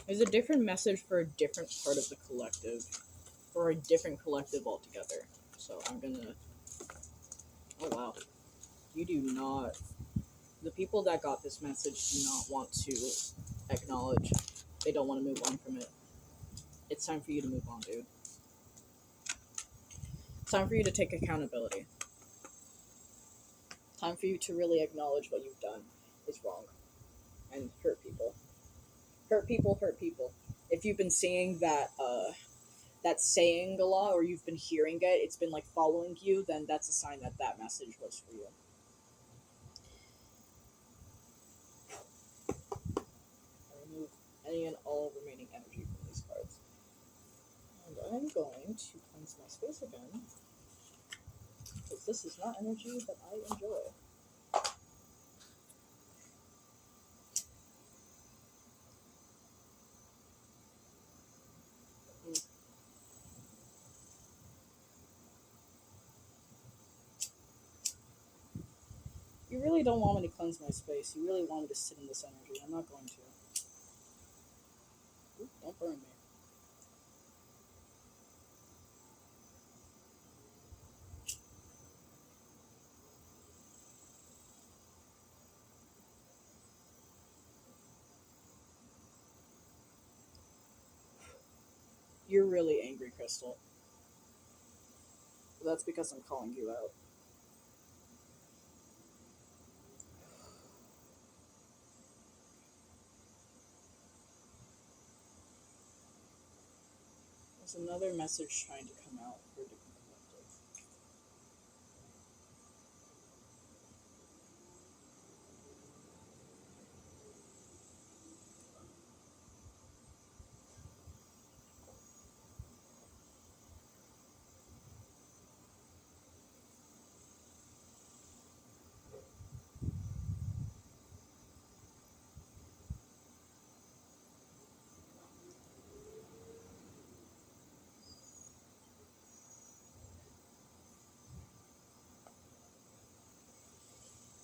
Speaker 1: There's a different message for a different part of the collective, or a different collective altogether. So I'm gonna. Oh wow. You do not. The people that got this message do not want to acknowledge. They don't want to move on from it. It's time for you to move on, dude. It's time for you to take accountability. Time for you to really acknowledge what you've done is wrong and hurt people. Hurt people, hurt people. If you've been seeing that saying a lot, or you've been hearing it, it's been like following you, then that's a sign that that message was for you. I remove any and all remaining energy from these cards. And I'm going to cleanse my space again, because this is not energy that I enjoy. Mm. You really don't want me to cleanse my space. You really want me to sit in this energy. I'm not going to. Ooh, don't burn me. You're really angry, Crystal. That's because I'm calling you out. There's another message trying to come out for a different collective.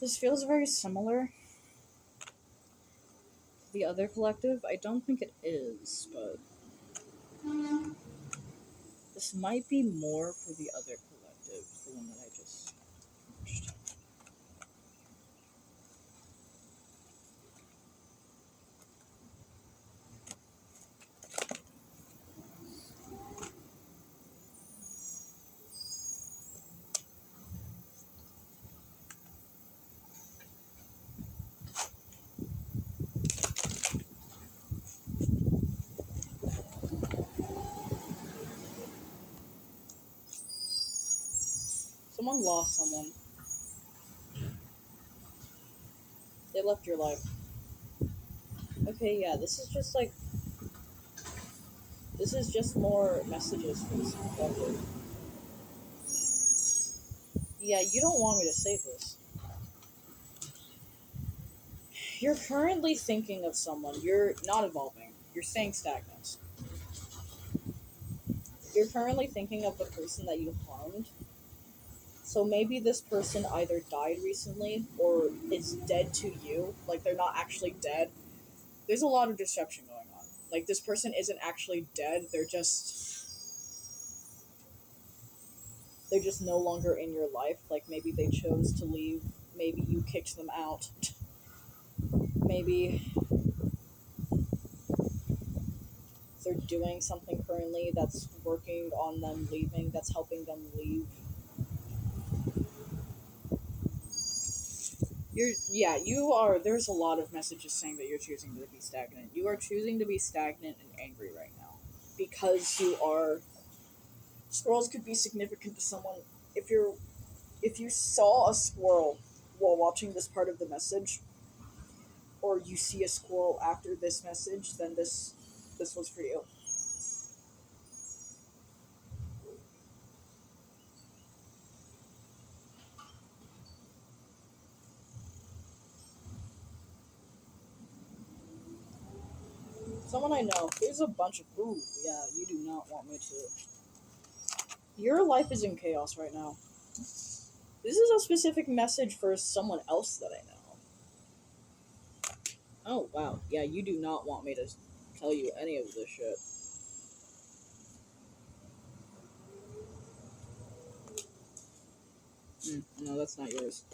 Speaker 1: This feels very similar to the other collective. I don't think it is, but this might be more for the other collective, the one that I just finished. Someone lost someone. They left your life. Okay, yeah, this is just more messages for this collective. Yeah, you don't want me to say this. You're currently thinking of someone. You're not evolving. You're staying stagnant. You're currently thinking of the person that you harmed So maybe this person either died recently or is dead to you. Like, they're not actually dead. There's a lot of deception going on. Like, this person isn't actually dead. They're just no longer in your life. Like, maybe they chose to leave. Maybe you kicked them out. Maybe they're doing something currently that's working on them leaving, that's helping them leave. You are. There's a lot of messages saying that you're choosing to be stagnant. You are choosing to be stagnant and angry right now because you are. Squirrels could be significant to someone. If you saw a squirrel while watching this part of the message, or you see a squirrel after this message, then this was for you. Someone I know. There's a bunch of. Ooh, yeah. You do not want me to. Your life is in chaos right now. This is a specific message for someone else that I know. Oh, wow. Yeah, you do not want me to tell you any of this shit. No, that's not yours.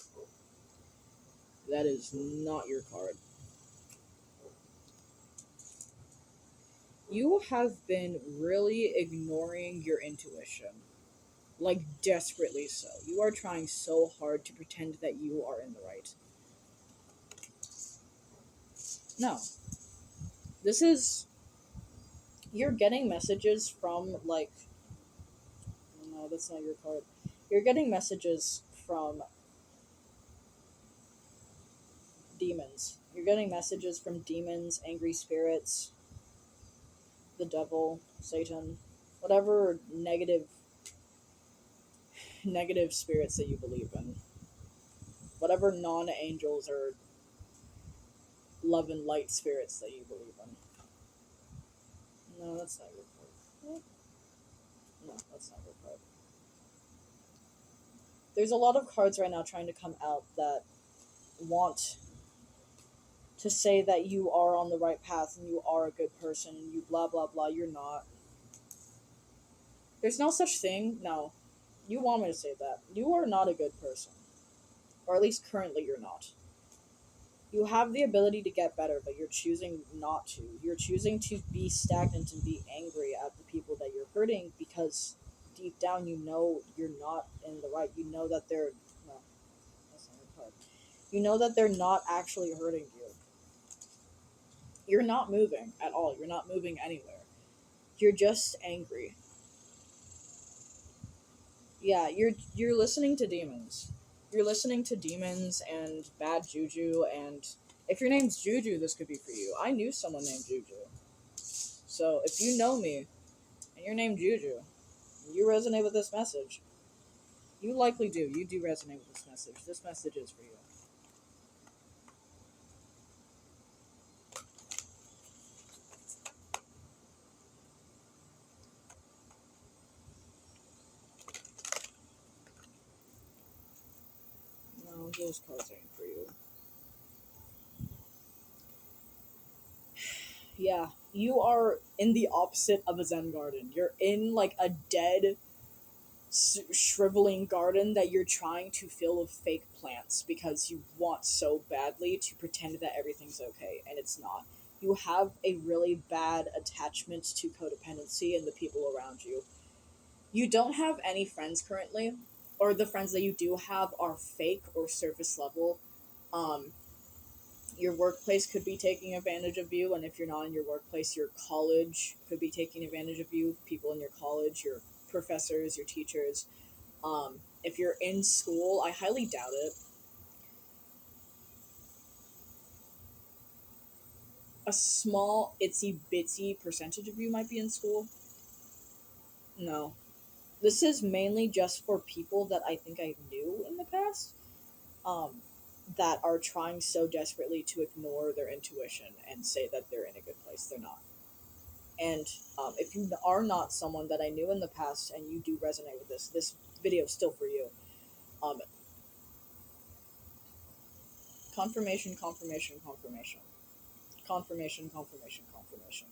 Speaker 1: That is not your card. You have been really ignoring your intuition. Like, desperately so. You are trying so hard to pretend that you are in the right. No. This is. You're getting messages from, like. No, that's not your card. You're getting messages from demons. You're getting messages from demons, angry spirits, the devil, Satan, whatever negative spirits that you believe in. Whatever non-angels or love and light spirits that you believe in. No, that's not your card. No, that's not your card. There's a lot of cards right now trying to come out that want to say that you are on the right path and you are a good person and you blah blah blah. You're not. There's no such thing. No. You want me to say that. You are not a good person. Or at least currently you're not. You have the ability to get better, but you're choosing not to. You're choosing to be stagnant and be angry at the people that you're hurting because deep down you know you're not in the right. You know that they're no, that's not your part. You know that they're not actually hurting you. You're not moving at all. You're not moving anywhere. You're just angry. Yeah, you're listening to demons. You're listening to demons and bad juju, and if your name's Juju, this could be for you. I knew someone named Juju. So if you know me and your name Juju, you resonate with this message. You likely do. You do resonate with this message. This message is for you. No, those cards ain't for you. Yeah, you are in the opposite of a Zen garden. You're in like a dead, shriveling garden that you're trying to fill with fake plants because you want so badly to pretend that everything's okay, and it's not. You have a really bad attachment to codependency and the people around you. You don't have any friends currently, or the friends that you do have are fake or surface level. Um, your workplace could be taking advantage of you, and if you're not in your workplace, your college could be taking advantage of you. People in your college, your professors, your teachers. If you're in school, I highly doubt it. A small, itsy bitsy percentage of you might be in school. No. This is mainly just for people that I think I knew in the past, um, that are trying so desperately to ignore their intuition and say that they're in a good place. They're not. And if you are not someone that I knew in the past and you do resonate with this video is still for you. Um, confirmation, confirmation, confirmation. Confirmation, confirmation, confirmation.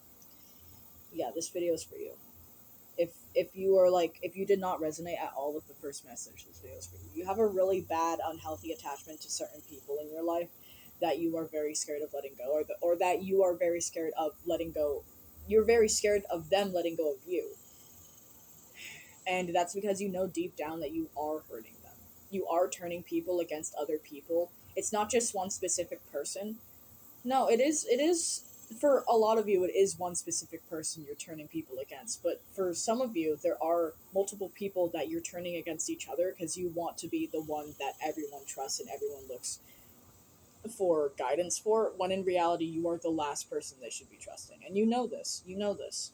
Speaker 1: Yeah, this video is for you. If you are like, if you did not resonate at all with the first message, this video is for you. You have a really bad, unhealthy attachment to certain people in your life that you are very scared of letting go, or that you are very scared of letting go. You're very scared of them letting go of you. And that's because you know deep down that you are hurting them. You are turning people against other people. It's not just one specific person. No, it is for a lot of you, it is one specific person you're turning people against. But for some of you, there are multiple people that you're turning against each other because you want to be the one that everyone trusts and everyone looks for guidance for, when in reality you are the last person they should be trusting. And you know this. You know this.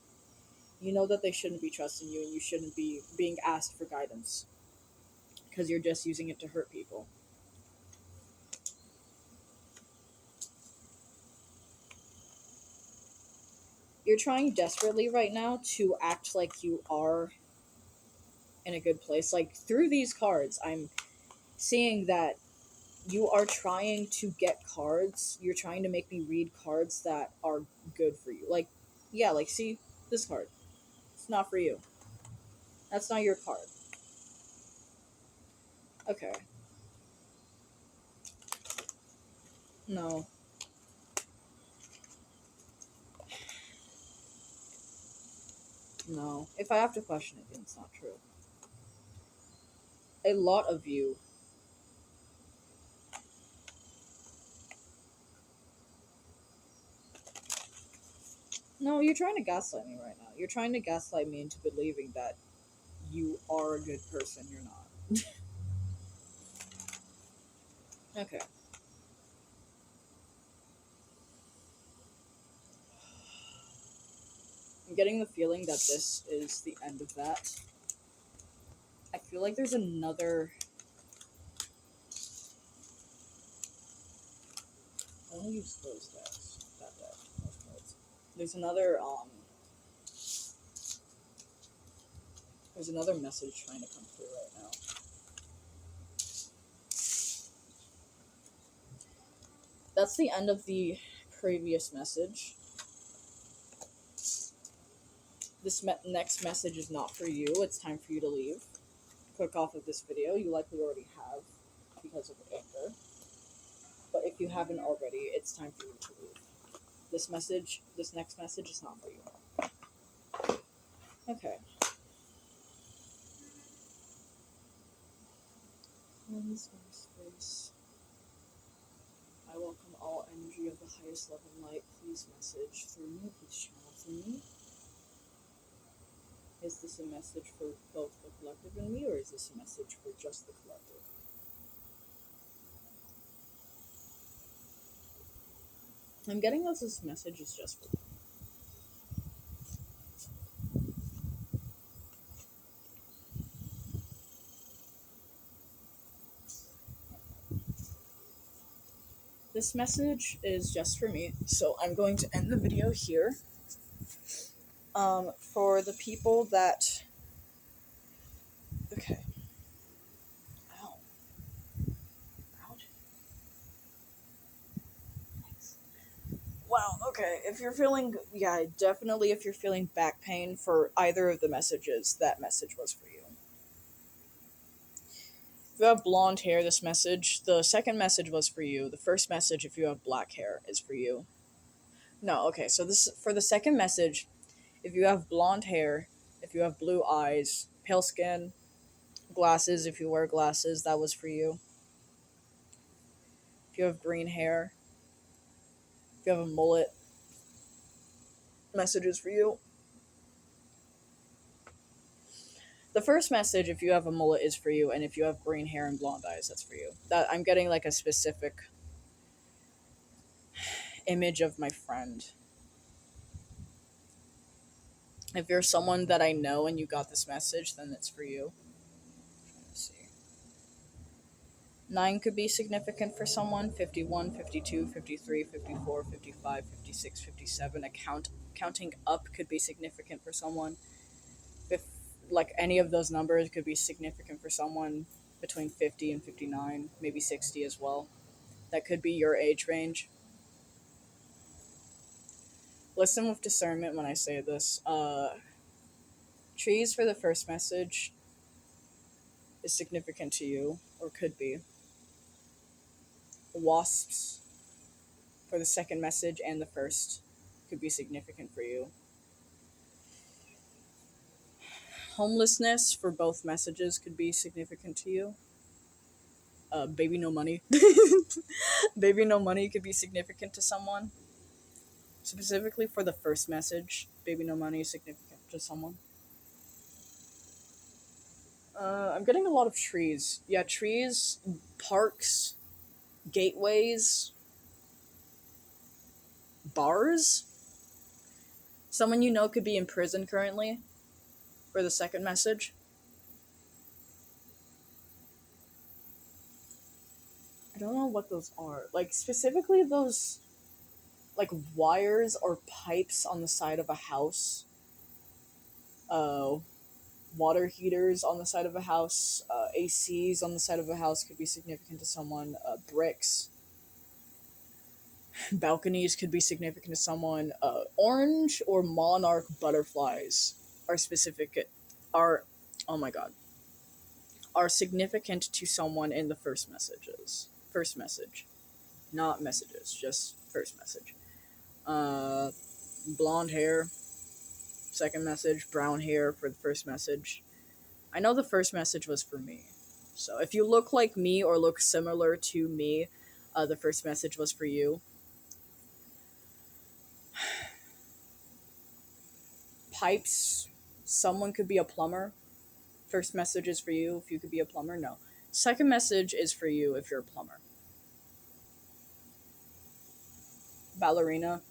Speaker 1: You know that they shouldn't be trusting you and you shouldn't be being asked for guidance because you're just using it to hurt people. You're trying desperately right now to act like you are in a good place. Like, through these cards, I'm seeing that you are trying to get cards. You're trying to make me read cards that are good for you. Like, yeah, like, see this card. It's not for you. That's not your card. Okay. No. No. If I have to question it, then it's not true. A lot of you. No, you're trying to gaslight me right now. You're trying to gaslight me into believing that you are a good person. You're not. Okay. I'm getting the feeling that this is the end of that. I feel like there's another. I want to use those decks. That deck. Those cards. There's another. There's another message trying to come through right now. That's the end of the previous message. This next message is not for you. It's time for you to leave. Click off of this video. You likely already have because of anger. But if you haven't already, it's time for you to leave. This next message is not for you. Okay. Cleanse my space. I welcome all energy of the highest love and light. Please message through me. Please channel through me. Is this a message for both the collective and me, or is this a message for just the collective? I'm getting that this message is just for them. This message is just for me, so I'm going to end the video here. For the people that... Okay. Ow. Ouch. Wow, okay. If you're feeling... Yeah, definitely if you're feeling back pain for either of the messages, that message was for you. If you have blonde hair, this message... The second message was for you. The first message, if you have black hair, is for you. No, okay, so this... For the second message, if you have blonde hair, if you have blue eyes, pale skin, glasses, if you wear glasses, that was for you. If you have green hair, if you have a mullet, messages for you. The first message, if you have a mullet, is for you, and if you have green hair and blonde eyes, that's for you. That I'm getting like a specific image of my friend. If you're someone that I know and you got this message, then it's for you. Let's see. 9 could be significant for someone. 51, 52, 53, 54, 55, 56, 57. Counting up could be significant for someone. Like any of those numbers could be significant for someone. between 50 and 59, maybe 60 as well. That could be your age range. Listen with discernment when I say this. Trees for the first message is significant to you, or could be. Wasps for the second message and the first could be significant for you. Homelessness for both messages could be significant to you. Baby no money. Baby no money could be significant to someone. Specifically for the first message, baby no money is significant to someone. I'm getting a lot of trees. Yeah, trees, parks, gateways, bars. Someone you know could be in prison currently for the second message. I don't know what those are. Like, specifically those, like, wires or pipes on the side of a house. Uh, Water heaters on the side of a house. ACs on the side of a house could be significant to someone. Bricks. Balconies could be significant to someone. Orange or monarch butterflies are specific. Are, oh my god. Are significant to someone in the first messages. First message. Not messages, just first message. Uh, Blonde hair, second message. Brown hair for the first message. I know the first message was for me. So if you look like me or look similar to me, the first message was for you. Pipes, someone could be a plumber. First message is for you if you could be a plumber. No. Second message is for you if you're a plumber. Ballerina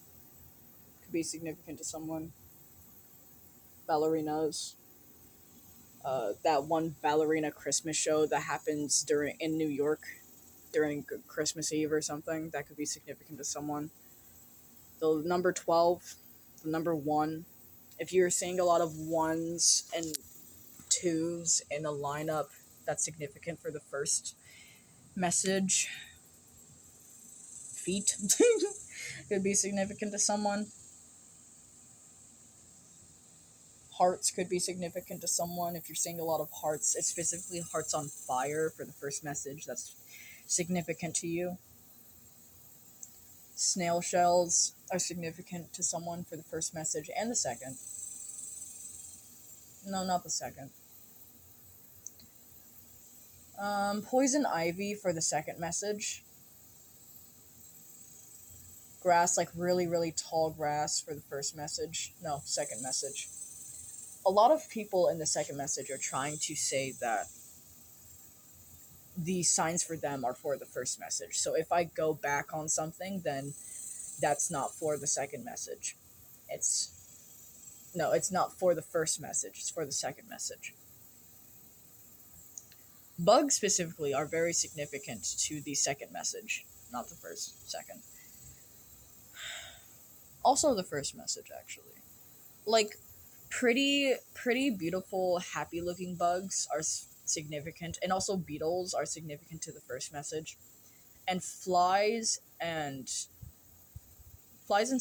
Speaker 1: could be significant to someone. Ballerinas. That one ballerina Christmas show that happens in New York during Christmas Eve or something, that could be significant to someone. The number 12, the number 1. If you're seeing a lot of 1s and 2s in a lineup, that's significant for the first message. Feet could be significant to someone. Hearts could be significant to someone. If you're seeing a lot of hearts, it's specifically hearts on fire for the first message, that's significant to you. Snail shells are significant to someone for the first message and the second. No, not the second. Poison ivy for the second message. Grass, like really, really tall grass for the first message. No, second message. A lot of people in the second message are trying to say that the signs for them are for the first message. So if I go back on something, then that's not for the second message. It's not for the first message. It's for the second message. Bugs specifically are very significant to the second message, not the first, second. Also the first message, actually. Like, pretty beautiful, happy looking bugs are significant, and also beetles are significant to the first message. And flies and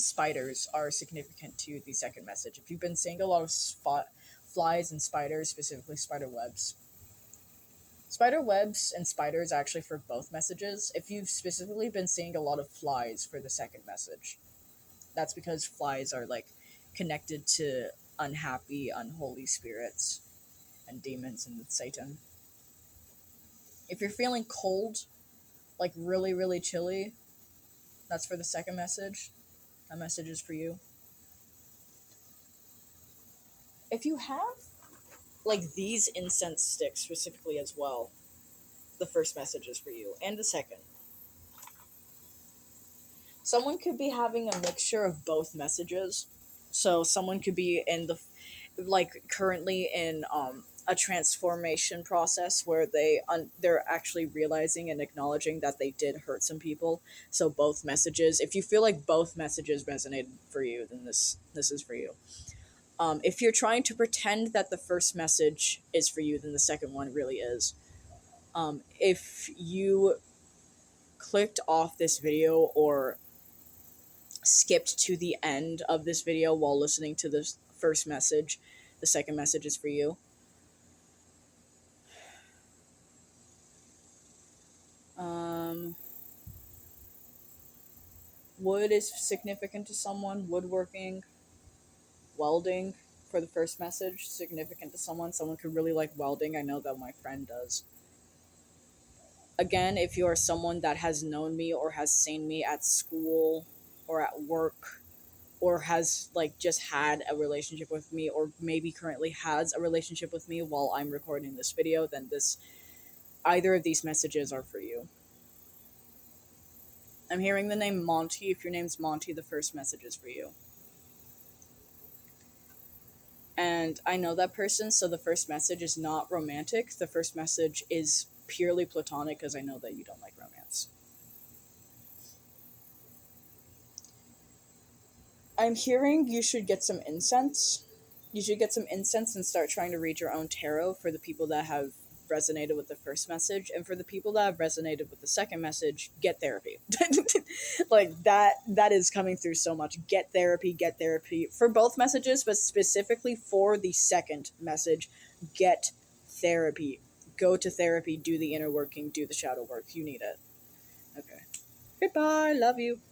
Speaker 1: spiders are significant to the second message. If you've been seeing a lot of flies and spiders, specifically spider webs. Spider webs and spiders actually for both messages. If you've specifically been seeing a lot of flies for the second message, that's because flies are like connected to unhappy, unholy spirits and demons and Satan. If you're feeling cold, like really, really chilly, that's for the second message. That message is for you. If you have like these incense sticks specifically as well, the first message is for you, and the second. Someone could be having a mixture of both messages. So someone could be in currently in a transformation process where they're actually realizing and acknowledging that they did hurt some people. So both messages. If you feel like both messages resonated for you, then this is for you. If you're trying to pretend that the first message is for you, then the second one really is. If you clicked off this video or skipped to the end of this video while listening to the first message, the second message is for you. Wood is significant to someone. Woodworking, welding for the first message, significant to someone. Someone could really like welding. I know that my friend does. Again, if you are someone that has known me or has seen me at school or at work or has like just had a relationship with me or maybe currently has a relationship with me while I'm recording this video, then either of these messages are for you. I'm hearing the name Monty. If your name's Monty, the first message is for you. And I know that person, so the first message is not romantic. The first message is purely platonic because I know that you don't like romance. I'm hearing you should get some incense. You should get some incense and start trying to read your own tarot for the people that have resonated with the first message, and for the people that have resonated with the second message, get therapy. Like that is coming through so much. Get therapy for both messages, but specifically for the second message, get therapy. Go to therapy, do the inner working, do the shadow work. You need it. Okay. Goodbye. Love you.